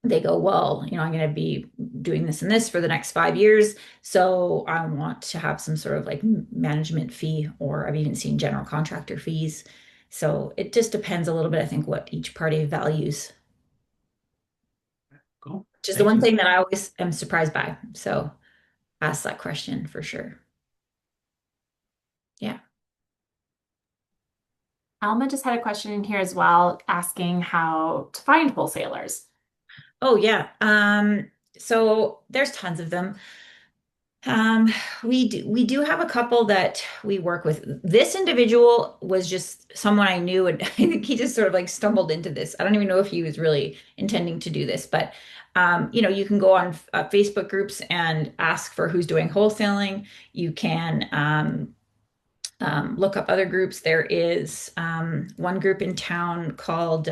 they go, well, I'm going to be doing this and this for the next 5 years. So I want to have some sort of like management fee, or I've even seen general contractor fees. So it just depends a little bit, I think, what each party values, Cool. which is the Thank one you. thing that I always am surprised by. So ask that question for sure. Yeah. Alma just had a question in here as well, asking how to find wholesalers. Oh, yeah. So there's tons of them. We do have a couple that we work with. This individual was just someone I knew, and I think he just sort of like stumbled into this. I don't even know if he was really intending to do this, but you can go on Facebook groups and ask for who's doing wholesaling. You can look up other groups. There is one group in town called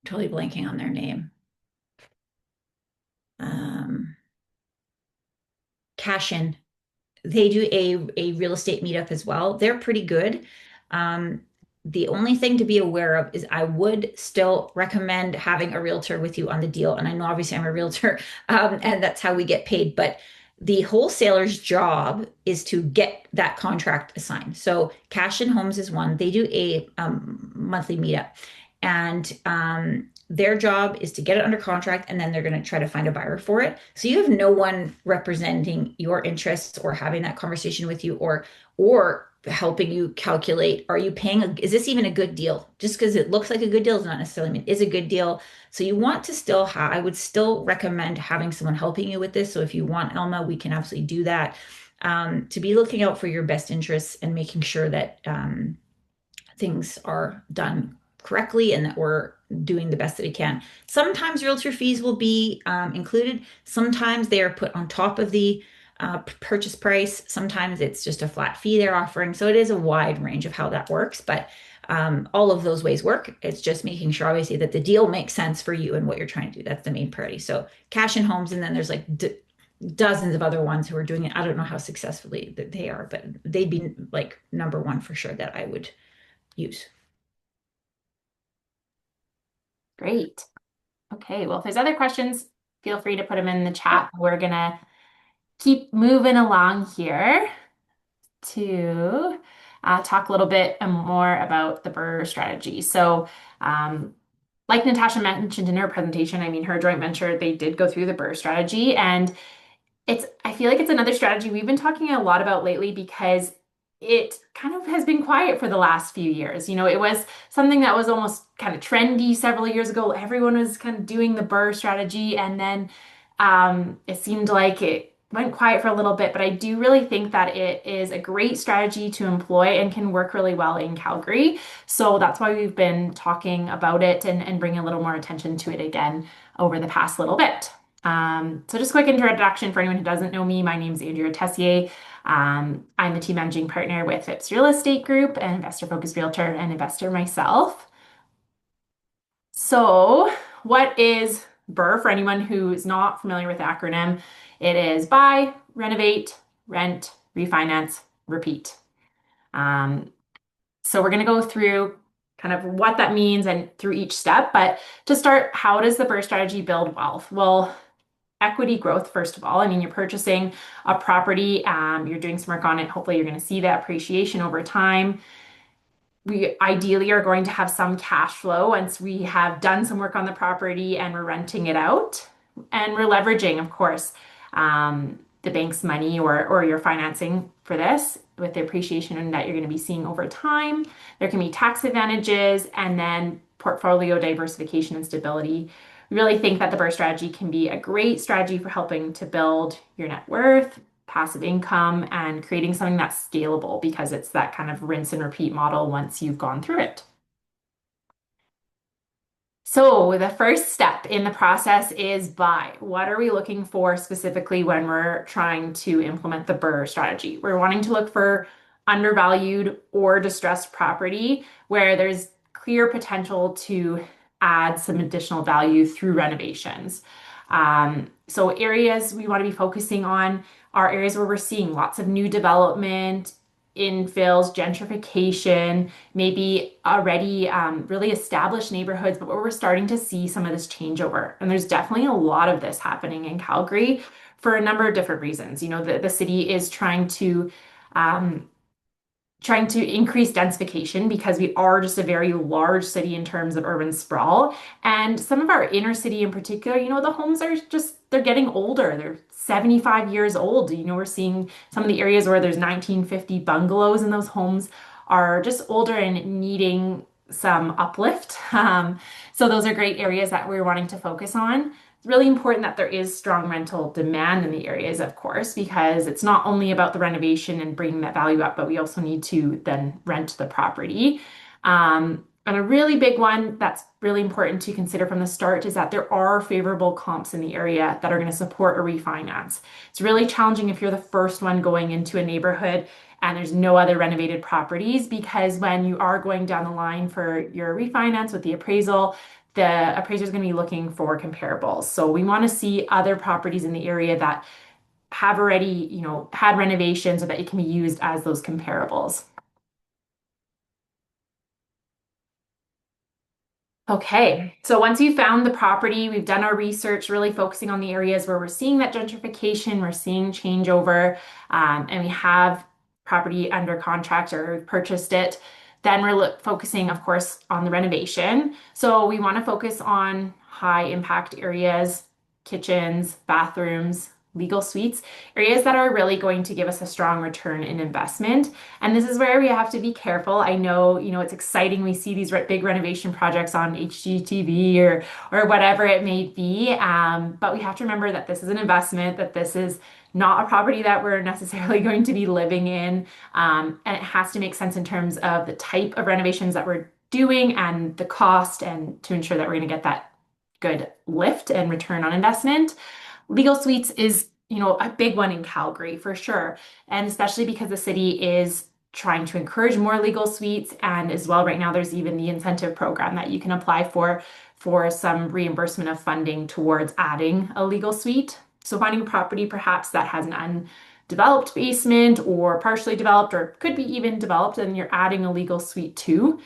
totally blanking on their name. Um, Cash In. They do a real estate meetup as well. They're pretty good. Um, The only thing to be aware of is I would still recommend having a realtor with you on the deal. And I know obviously I'm a realtor, and that's how we get paid, but the wholesaler's job is to get that contract assigned. So Cash and Homes is one. They do a monthly meetup, and their job is to get it under contract, and then they're going to try to find a buyer for it. So you have no one representing your interests or having that conversation with you, or helping you calculate, are you paying is this even a good deal? Just because it looks like a good deal does not necessarily mean it is a good deal. So you want to still have, I would still recommend having someone helping you with this. So if you want Elma, we can absolutely do that. To be looking out for your best interests and making sure that things are done correctly and that we're doing the best that we can. Sometimes realtor fees will be included. Sometimes they are put on top of the purchase price. Sometimes it's just a flat fee they're offering. So it is a wide range of how that works, but all of those ways work. It's just making sure, obviously, that the deal makes sense for you and what you're trying to do. That's the main priority. So Cash and Homes, and then there's like dozens of other ones who are doing it. I don't know how successfully they are, but they'd be like number one for sure that I would use. Great. Okay, well, if there's other questions, feel free to put them in the chat. We're gonna keep moving along here to talk a little bit more about the BRRRR strategy. So, like Natasha mentioned in her presentation, I mean, her joint venture, they did go through the BRRRR strategy, and I feel like it's another strategy we've been talking a lot about lately because it kind of has been quiet for the last few years. You know, it was something that was almost kind of trendy several years ago. Everyone was kind of doing the BRRRR strategy, and then it seemed like it went quiet for a little bit. But I do really think that it is a great strategy to employ and can work really well in Calgary. So that's why we've been talking about it and bringing a little more attention to it again over the past little bit. So just a quick introduction for anyone who doesn't know me. My name is Andrea Tessier. I'm the team managing partner with Phipps Real Estate Group, an investor focused realtor and investor myself. So what is BRRRR for anyone who is not familiar with the acronym? It is buy, renovate, rent, refinance, repeat. So we're going to go through kind of what that means and through each step. But to start, how does the BRRRR strategy build wealth? Well, equity growth, first of all. I mean, you're purchasing a property, you're doing some work on it. Hopefully, you're going to see that appreciation over time. We ideally are going to have some cash flow once we have done some work on the property and we're renting it out. And we're leveraging, of course, the bank's money or your financing for this with the appreciation that you're going to be seeing over time. There can be tax advantages and then portfolio diversification and stability. We really think that the BRRRR strategy can be a great strategy for helping to build your net worth, passive income, and creating something that's scalable because it's that kind of rinse and repeat model once you've gone through it. So the first step in the process is buy. What are we looking for specifically when we're trying to implement the BRRRR strategy? We're wanting to look for undervalued or distressed property where there's clear potential to add some additional value through renovations. So areas we want to be focusing on are areas where we're seeing lots of new development, infills, gentrification, maybe already really established neighborhoods, but where we're starting to see some of this changeover. And there's definitely a lot of this happening in Calgary for a number of different reasons. You know, the city is trying to increase densification because we are just a very large city in terms of urban sprawl. And some of our inner city in particular, you know, the homes are just, they're getting older. They're 75 years old. You know, we're seeing some of the areas where there's 1950 bungalows and those homes are just older and needing some uplift. So those are great areas that we're wanting to focus on. It's really important that there is strong rental demand in the areas, of course, because it's not only about the renovation and bringing that value up, but we also need to then rent the property. And a really big one that's really important to consider from the start is that there are favorable comps in the area that are going to support a refinance. It's really challenging if you're the first one going into a neighborhood and there's no other renovated properties, because when you are going down the line for your refinance with the appraisal, the appraiser is going to be looking for comparables. So we want to see other properties in the area that have already, you know, had renovations so that it can be used as those comparables. Okay, so once you've found the property, we've done our research, really focusing on the areas where we're seeing that gentrification, we're seeing changeover, and we have property under contract or we've purchased it. Then we're focusing, of course, on the renovation. So we want to focus on high impact areas, kitchens, bathrooms, legal suites, areas that are really going to give us a strong return in investment. And this is where we have to be careful. I know, it's exciting. We see these big renovation projects on HGTV or whatever it may be. But we have to remember that this is an investment, that this is not a property that we're necessarily going to be living in. And it has to make sense in terms of the type of renovations that we're doing and the cost, and to ensure that we're going to get that good lift and return on investment. Legal suites is, a big one in Calgary for sure. And especially because the city is trying to encourage more legal suites. And as well, right now, there's even the incentive program that you can apply for some reimbursement of funding towards adding a legal suite. So finding a property perhaps that has an undeveloped basement or partially developed, or could be even developed, and you're adding a legal suite too.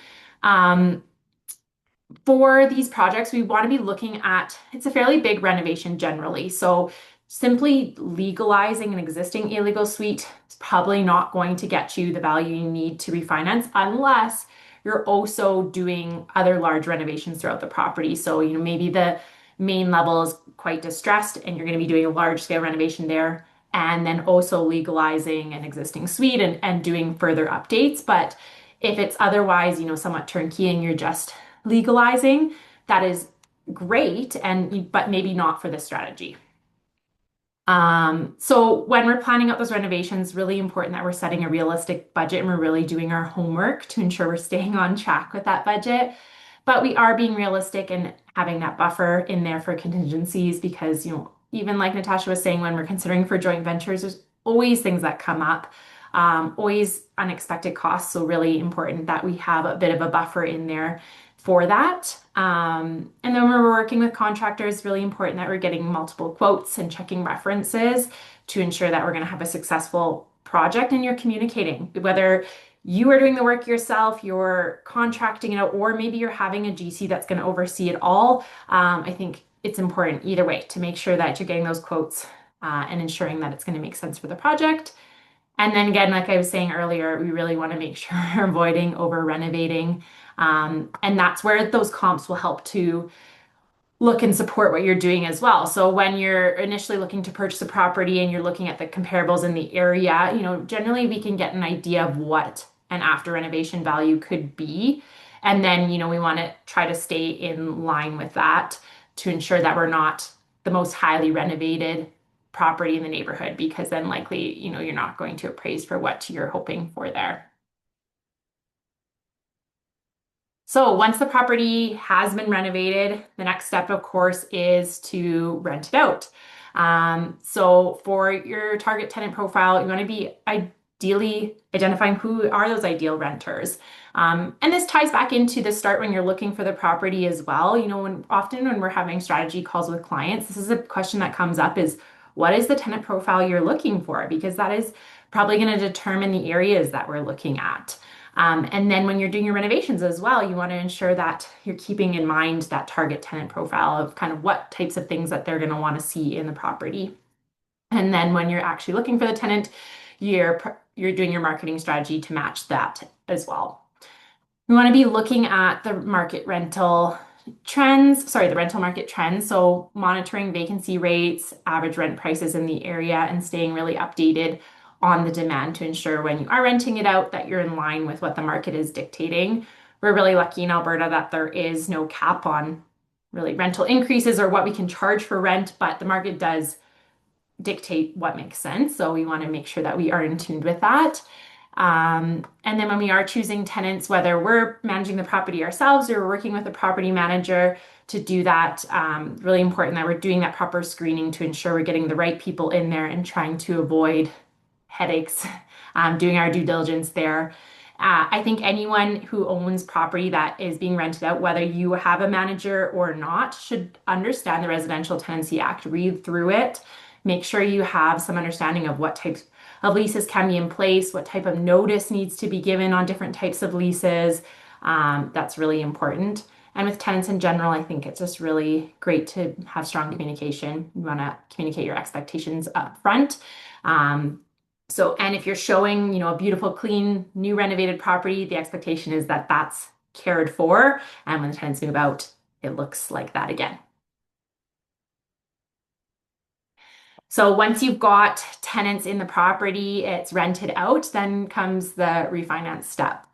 For these projects, we want to be looking at, it's a fairly big renovation generally. So simply legalizing an existing illegal suite is probably not going to get you the value you need to refinance unless you're also doing other large renovations throughout the property. So, maybe the main level is quite distressed and you're going to be doing a large scale renovation there, and then also legalizing an existing suite and doing further updates. But if it's otherwise, somewhat turnkey and you're just legalizing, that is great, but maybe not for this strategy. So when we're planning out those renovations, really important that we're setting a realistic budget and we're really doing our homework to ensure we're staying on track with that budget. But we are being realistic and having that buffer in there for contingencies because, even like Natasha was saying, when we're considering for joint ventures, there's always things that come up, always unexpected costs. So really important that we have a bit of a buffer in there for that. And then when we're working with contractors, really important that we're getting multiple quotes and checking references to ensure that we're going to have a successful project, and you're communicating. Whether you are doing the work yourself, you're contracting it out, or maybe you're having a GC that's going to oversee it all. I think it's important either way to make sure that you're getting those quotes and ensuring that it's going to make sense for the project. And then again, like I was saying earlier, we really want to make sure we're avoiding over renovating. And that's where those comps will help to look and support what you're doing as well. So when you're initially looking to purchase a property and you're looking at the comparables in the area, generally we can get an idea of what an after renovation value could be. And then, we want to try to stay in line with that to ensure that we're not the most highly renovated property in the neighborhood, because then likely, you're not going to appraise for what you're hoping for there. So once the property has been renovated, the next step, of course, is to rent it out. So for your target tenant profile, you want to be ideally identifying who are those ideal renters. And this ties back into the start when you're looking for the property as well. Often when we're having strategy calls with clients, this is a question that comes up is, what is the tenant profile you're looking for? Because that is probably going to determine the areas that we're looking at. And then when you're doing your renovations as well, you want to ensure that you're keeping in mind that target tenant profile of kind of what types of things that they're going to want to see in the property. And then when you're actually looking for the tenant, you're doing your marketing strategy to match that as well. We want to be looking at the rental market trends. So monitoring vacancy rates, average rent prices in the area, and staying really updated on the demand to ensure when you are renting it out that you're in line with what the market is dictating. We're really lucky in Alberta that there is no cap on really rental increases or what we can charge for rent, but the market does dictate what makes sense. So we want to make sure that we are in tune with that. And then when we are choosing tenants, whether we're managing the property ourselves or we're working with a property manager to do that, really important that we're doing that proper screening to ensure we're getting the right people in there and trying to avoid headaches, doing our due diligence there. I think anyone who owns property that is being rented out, whether you have a manager or not, should understand the Residential Tenancy Act, read through it, make sure you have some understanding of what types of leases can be in place, what type of notice needs to be given on different types of leases. That's really important. And with tenants in general, I think it's just really great to have strong communication. You want to communicate your expectations up front. And if you're showing, a beautiful, clean, new renovated property, the expectation is that that's cared for. And when the tenants move out, it looks like that again. So once you've got tenants in the property, it's rented out, then comes the refinance step.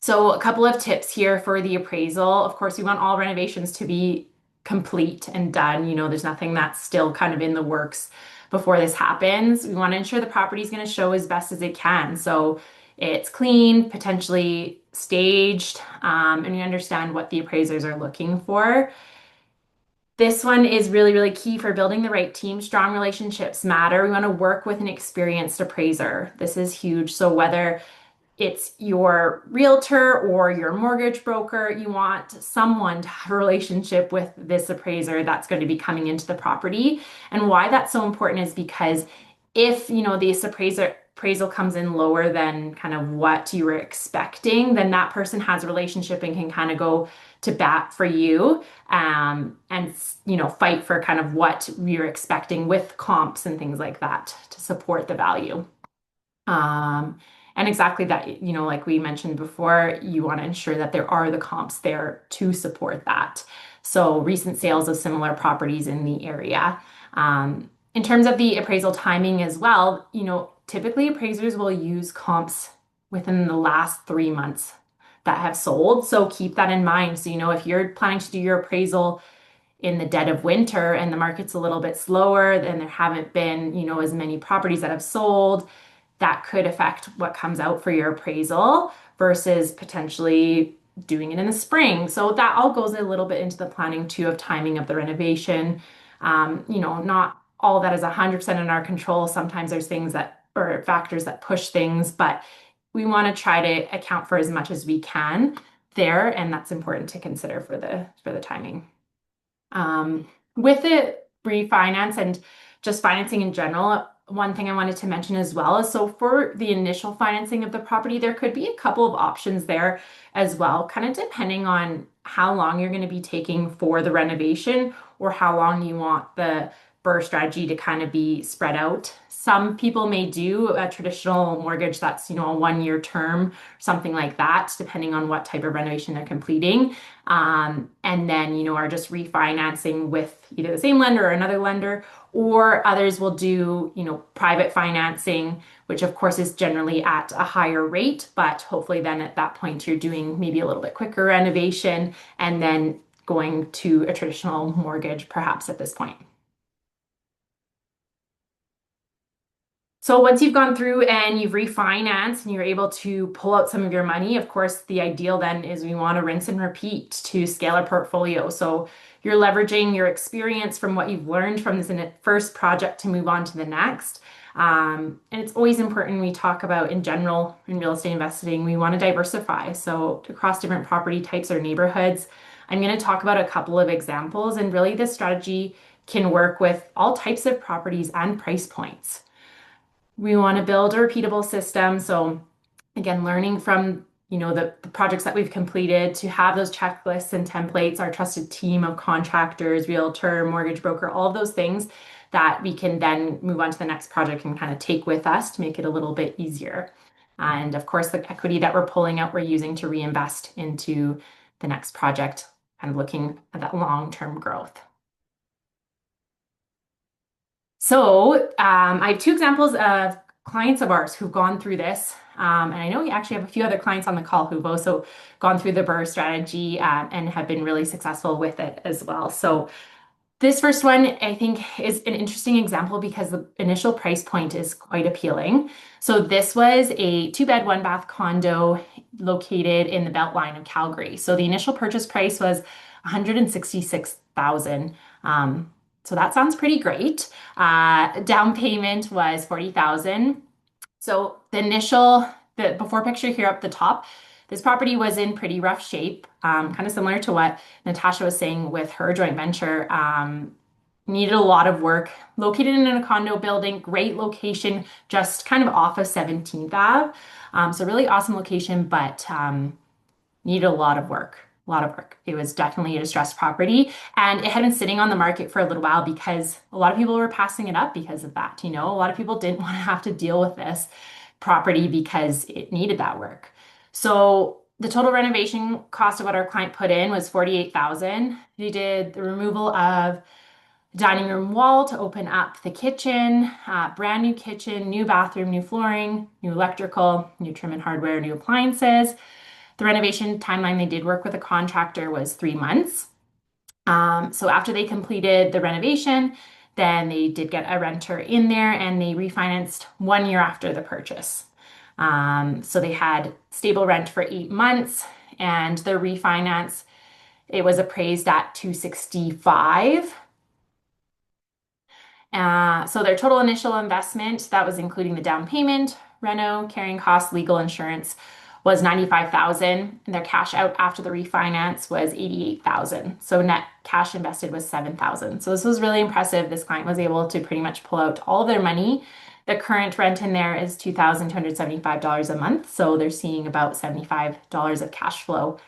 So a couple of tips here for the appraisal. Of course, we want all renovations to be complete and done. There's nothing that's still kind of in the works before this happens. We want to ensure the property is going to show as best as it can. So it's clean, potentially staged, and we understand what the appraisers are looking for. This one is really, really key for building the right team. Strong relationships matter. We want to work with an experienced appraiser. This is huge. So whether it's your realtor or your mortgage broker, you want someone to have a relationship with this appraiser that's going to be coming into the property. And why that's so important is because if, this appraisal comes in lower than kind of what you were expecting, then that person has a relationship and can kind of go to bat for you, and fight for kind of what you're expecting with comps and things like that to support the value. And exactly that, like we mentioned before, you want to ensure that there are the comps there to support that. So recent sales of similar properties in the area. In terms of the appraisal timing as well, typically appraisers will use comps within the last 3 months that have sold. So keep that in mind. So, if you're planning to do your appraisal in the dead of winter and the market's a little bit slower, then there haven't been, as many properties that have sold, that could affect what comes out for your appraisal versus potentially doing it in the spring. So that all goes a little bit into the planning too of timing of the renovation. Not all that is 100% in our control. Sometimes there's things or factors that push things, but we want to try to account for as much as we can there, and that's important to consider for the timing. With the refinance and just financing in general, one thing I wanted to mention as well is, so for the initial financing of the property, there could be a couple of options there as well, kind of depending on how long you're going to be taking for the renovation or how long you want the BRRRR strategy to kind of be spread out. Some people may do a traditional mortgage that's, a 1-year term, something like that, depending on what type of renovation they're completing. And then, are just refinancing with either the same lender or another lender, or others will do, private financing, which of course is generally at a higher rate, but hopefully then at that point you're doing maybe a little bit quicker renovation and then going to a traditional mortgage perhaps at this point. So once you've gone through and you've refinanced and you're able to pull out some of your money, of course, the ideal then is we want to rinse and repeat to scale our portfolio. So you're leveraging your experience from what you've learned from this first project to move on to the next. And it's always important we talk about in general in real estate investing, we want to diversify. So across different property types or neighborhoods, I'm going to talk about a couple of examples, and really this strategy can work with all types of properties and price points. We want to build a repeatable system. So again, learning from the projects that we've completed to have those checklists and templates, our trusted team of contractors, realtor, mortgage broker, all of those things that we can then move on to the next project and kind of take with us to make it a little bit easier. And of course, the equity that we're pulling out, we're using to reinvest into the next project, kind of looking at that long-term growth. So I have 2 examples of clients of ours who've gone through this. And I know we actually have a few other clients on the call who've also gone through the BRRRR strategy and have been really successful with it as well. So this first one, I think, is an interesting example because the initial price point is quite appealing. So this was a 2-bed, 1-bath condo located in the Beltline of Calgary. So the initial purchase price was $166,000. So that sounds pretty great. Down payment was $40,000. So the before picture here up the top, this property was in pretty rough shape, kind of similar to what Natasha was saying with her joint venture. Needed a lot of work. Located in a condo building, great location, just kind of off of 17th Ave. So really awesome location, but needed a lot of work. A lot of work. It was definitely a distressed property, and it had been sitting on the market for a little while because a lot of people were passing it up because of that. A lot of people didn't want to have to deal with this property because it needed that work. So the total renovation cost of what our client put in was 48,000. They did the removal of dining room wall to open up the kitchen, brand new kitchen, new bathroom, new flooring, new electrical, new trim and hardware, new appliances. The renovation timeline they did work with a contractor was 3 months. So after they completed the renovation, then they did get a renter in there and they refinanced 1 year after the purchase. So they had stable rent for 8 months, and their refinance, it was appraised at 265. So their total initial investment, that was including the down payment, reno, carrying costs, legal insurance, was 95,000, and their cash out after the refinance was 88,000. So net cash invested was 7,000. So this was really impressive. This client was able to pretty much pull out all of their money. The current rent in there is $2,275 a month. So they're seeing about $75 of cash flow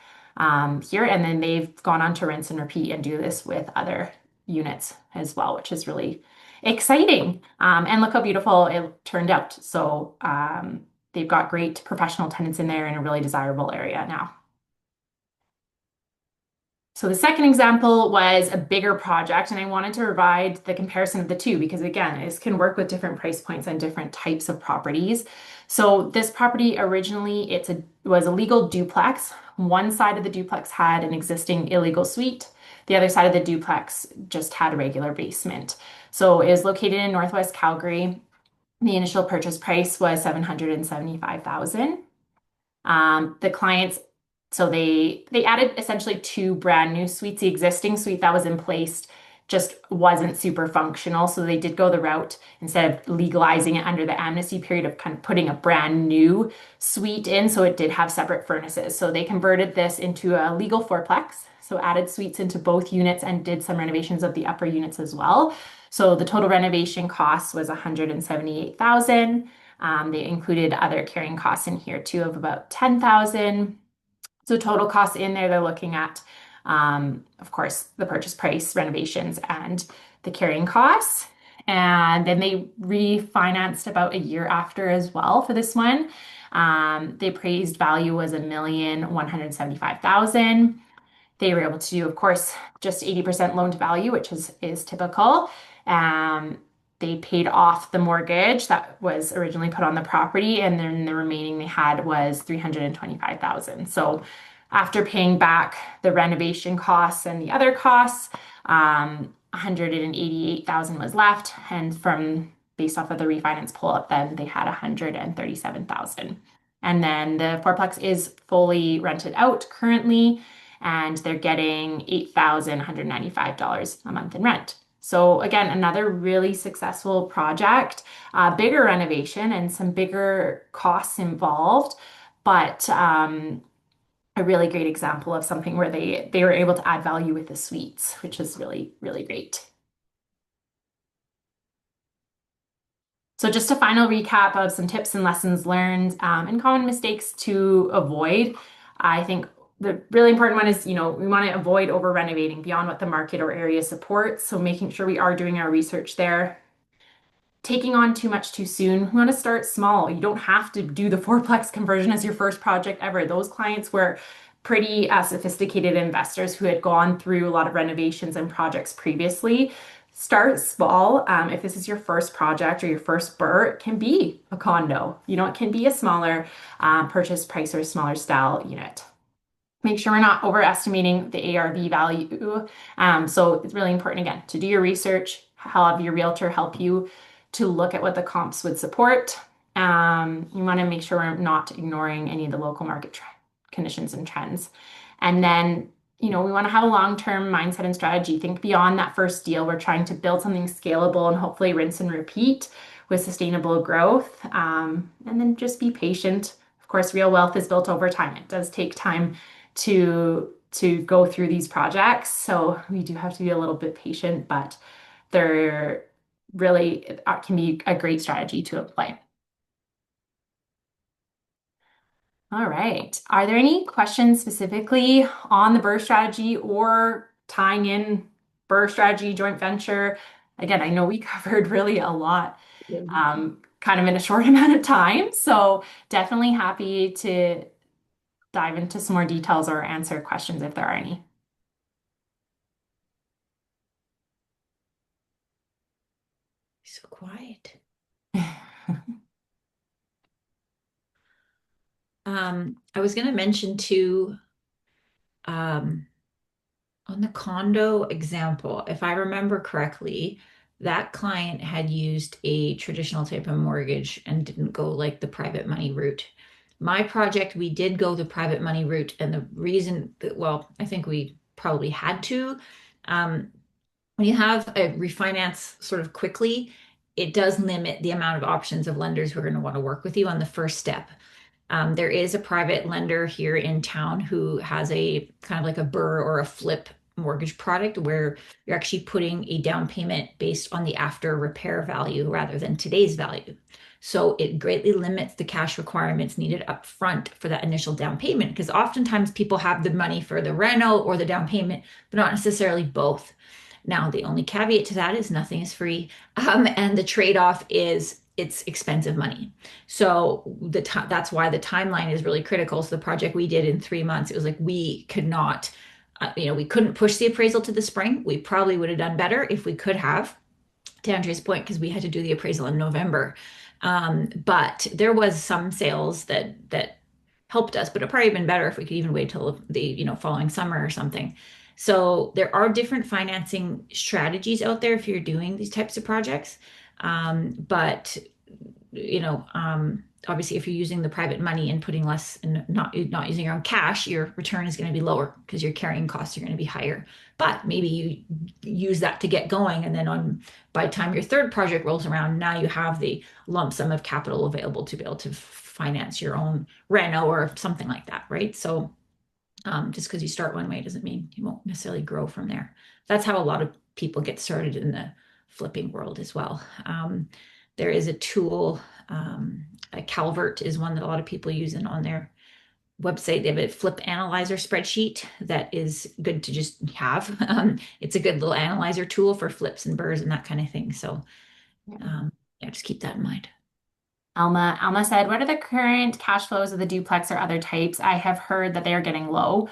here. And then they've gone on to rinse and repeat and do this with other units as well, which is really exciting. And look how beautiful it turned out. So they've got great professional tenants in there in a really desirable area now. So the second example was a bigger project, and I wanted to provide the comparison of the two because, again, this can work with different price points and different types of properties. So this property originally, was a legal duplex. One side of the duplex had an existing illegal suite. The other side of the duplex just had a regular basement. So it was located in Northwest Calgary. The initial purchase price was 775,000. The clients, so they added essentially two brand new suites. The existing suite that was in place just wasn't super functional. So they did go the route, instead of legalizing it under the amnesty period, of kind of putting a brand new suite in. So it did have separate furnaces. So they converted this into a legal fourplex. So added suites into both units and did some renovations of the upper units as well. So the total renovation cost was 178,000. They included other carrying costs in here too of about 10,000. So total costs in there, they're looking at, of course, the purchase price, renovations, and the carrying costs. And then they refinanced about a year after as well for this one. The appraised value was 1,175,000. They were able to do, of course, just 80% loan to value, which is typical. They paid off the mortgage that was originally put on the property, and then the remaining they had was 325,000. So after paying back the renovation costs and the other costs, 188,000 was left, and based off of the refinance pull up, then they had 137,000. And then the fourplex is fully rented out currently, and they're getting $8,195 a month in rent. So again, another really successful project, bigger renovation and some bigger costs involved, but a really great example of something where they were able to add value with the suites, which is really, really great. So just a final recap of some tips and lessons learned and common mistakes to avoid. I think the really important one is, we want to avoid over renovating beyond what the market or area supports. So making sure we are doing our research there. Taking on too much too soon. We want to start small. You don't have to do the fourplex conversion as your first project ever. Those clients were pretty sophisticated investors who had gone through a lot of renovations and projects previously. Start small. If this is your first project or your first BRRRR, it can be a condo. It can be a smaller purchase price or a smaller style unit. Make sure we're not overestimating the ARV value. So it's really important, again, to do your research, have your realtor help you to look at what the comps would support. You want to make sure we're not ignoring any of the local market conditions and trends. And then, we want to have a long-term mindset and strategy. Think beyond that first deal. We're trying to build something scalable and hopefully rinse and repeat with sustainable growth. And then just be patient. Of course, real wealth is built over time. It does take time to go through these projects. So we do have to be a little bit patient, but they're really can be a great strategy to apply. All right. Are there any questions specifically on the BRRRR strategy or tying in BRRRR strategy joint venture? Again, I know we covered really a lot, kind of in a short amount of time. So definitely happy to dive into some more details or answer questions if there are any. So quiet. I was going to mention too, um, on the condo example, if I remember correctly, that client had used a traditional type of mortgage and didn't go like the private money route. My project, we did go the private money route, and the reason that, well, I think we probably had to. Um, when you have a refinance sort of quickly, it does limit the amount of options of lenders who are going to want to work with you on the first step. There is a private lender here in town who has a kind of like a BRRRR or a flip mortgage product where you're actually putting a down payment based on the after repair value rather than today's value. So it greatly limits the cash requirements needed up front for that initial down payment because oftentimes people have the money for the reno or the down payment, but not necessarily both. Now, the only caveat to that is nothing is free. And the trade-off is it's expensive money. So that's why the timeline is really critical. So the project we did in 3 months, it was like we could not, we couldn't push the appraisal to the spring. We probably would have done better if we could have, to Andrea's point, because we had to do the appraisal in November. But there was some sales that helped us, but it probably been better if we could even wait till the following summer or something. So there are different financing strategies out there if you're doing these types of projects. But obviously if you're using the private money and putting less and not using your own cash, your return is going to be lower because your carrying costs are going to be higher. But maybe you use that to get going, and then by the time your third project rolls around, now you have the lump sum of capital available to be able to finance your own reno or something like that, right? So just because you start one way doesn't mean you won't necessarily grow from there. That's how a lot of people get started in the flipping world as well. There is a tool, a Calvert is one that a lot of people use, and on their website they have a flip analyzer spreadsheet that is good to just have. It's a good little analyzer tool for flips and BRRRRs and that kind of thing. So yeah, just keep that in mind. Alma said, what are the current cash flows of the duplex or other types? I have heard that they are getting low.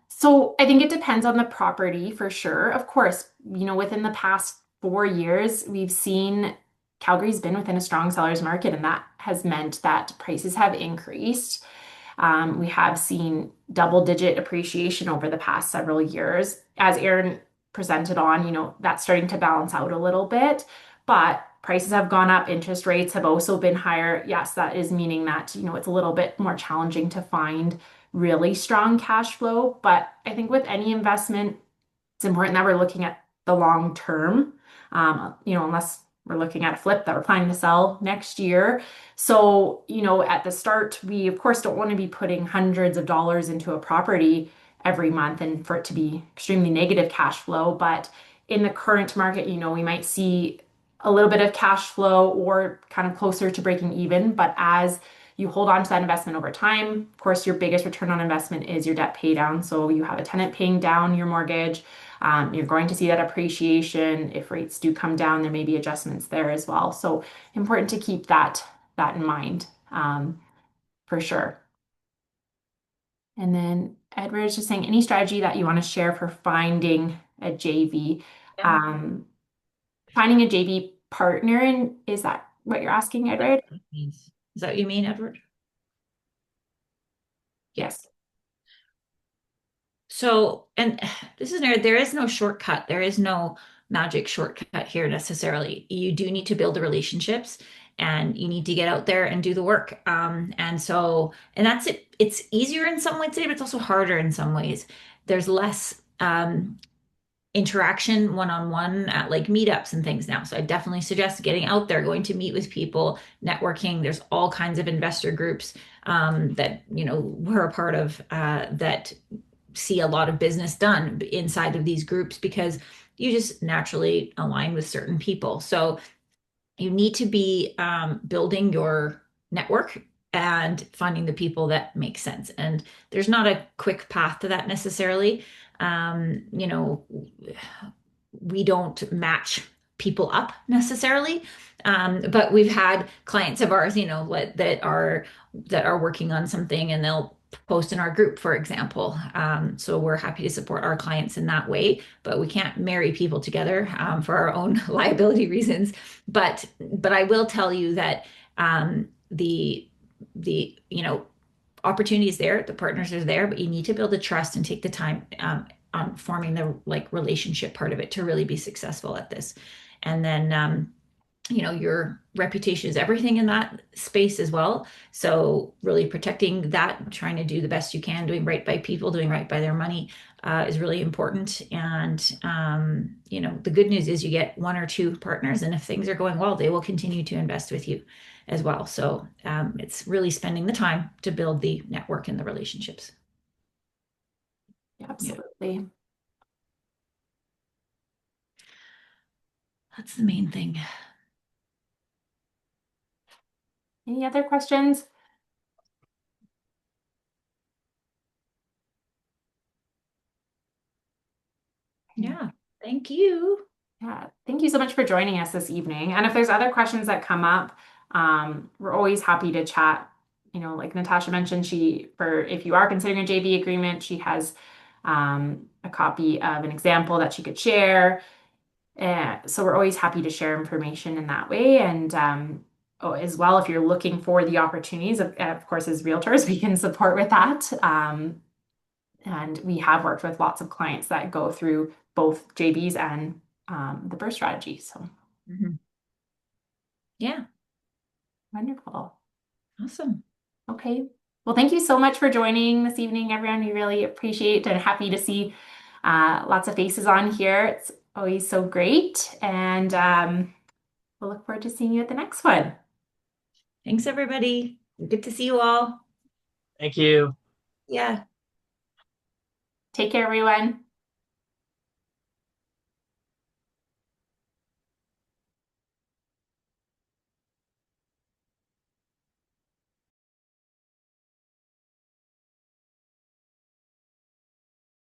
So I think it depends on the property for sure. Of course, within the past 4 years, we've seen Calgary's been within a strong seller's market, and that has meant that prices have increased. We have seen double-digit appreciation over the past several years. As Aaron presented on, that's starting to balance out a little bit, but prices have gone up, interest rates have also been higher. Yes, that is meaning that, it's a little bit more challenging to find really strong cash flow. But I think with any investment, it's important that we're looking at the long term, unless we're looking at a flip that we're planning to sell next year. So, at the start, we of course don't want to be putting hundreds of dollars into a property every month and for it to be extremely negative cash flow. But in the current market, we might see a little bit of cash flow or kind of closer to breaking even. But as you hold on to that investment over time, of course, your biggest return on investment is your debt pay down. So you have a tenant paying down your mortgage. You're going to see that appreciation. If rates do come down, there may be adjustments there as well. So important to keep that in mind, for sure. And then Edward is just saying, any strategy that you want to share for finding a JV? Finding a JV partner, and is that what you're asking, Edward? Is that what you mean, Edward? Yes. So, and there is no shortcut. There is no magic shortcut here necessarily. You do need to build the relationships and you need to get out there and do the work. And that's it. It's easier in some ways today, but it's also harder in some ways. There's less interaction one-on-one at like meetups and things now. So I definitely suggest getting out there, going to meet with people, networking. There's all kinds of investor groups that, we're a part of that see a lot of business done inside of these groups because you just naturally align with certain people. So you need to be building your network and finding the people that make sense. And there's not a quick path to that necessarily. You know, we don't match people up necessarily. But we've had clients of ours, you know, that are working on something and they'll post in our group, for example. So we're happy to support our clients in that way, but we can't marry people together for our own liability reasons. But I will tell you that the you know, opportunity is there, the partners are there, but you need to build the trust and take the time on forming the like relationship part of it to really be successful at this. And then you know, your reputation is everything in that space as well. So really protecting that, trying to do the best you can, doing right by people, doing right by their money is really important. And you know, the good news is you get one or two partners, and if things are going well, they will continue to invest with you as well. So it's really spending the time to build the network and the relationships. Absolutely. That's the main thing. Any other questions? Yeah, thank you. Yeah, thank you so much for joining us this evening. And if there's other questions that come up, we're always happy to chat. You know, like Natasha mentioned, if you are considering a JV agreement, she has a copy of an example that she could share. So we're always happy to share information in that way. And as well, if you're looking for the opportunities, of course, as realtors, we can support with that. And we have worked with lots of clients that go through both JVs and the BRRRR strategy. So Yeah, wonderful. awesome. Okay. Well, thank you so much for joining this evening, everyone. We really appreciate and happy to see lots of faces on here. It's always so great. And we'll look forward to seeing you at the next one. Thanks, everybody. Good to see you all. Thank you. Yeah. Take care, everyone.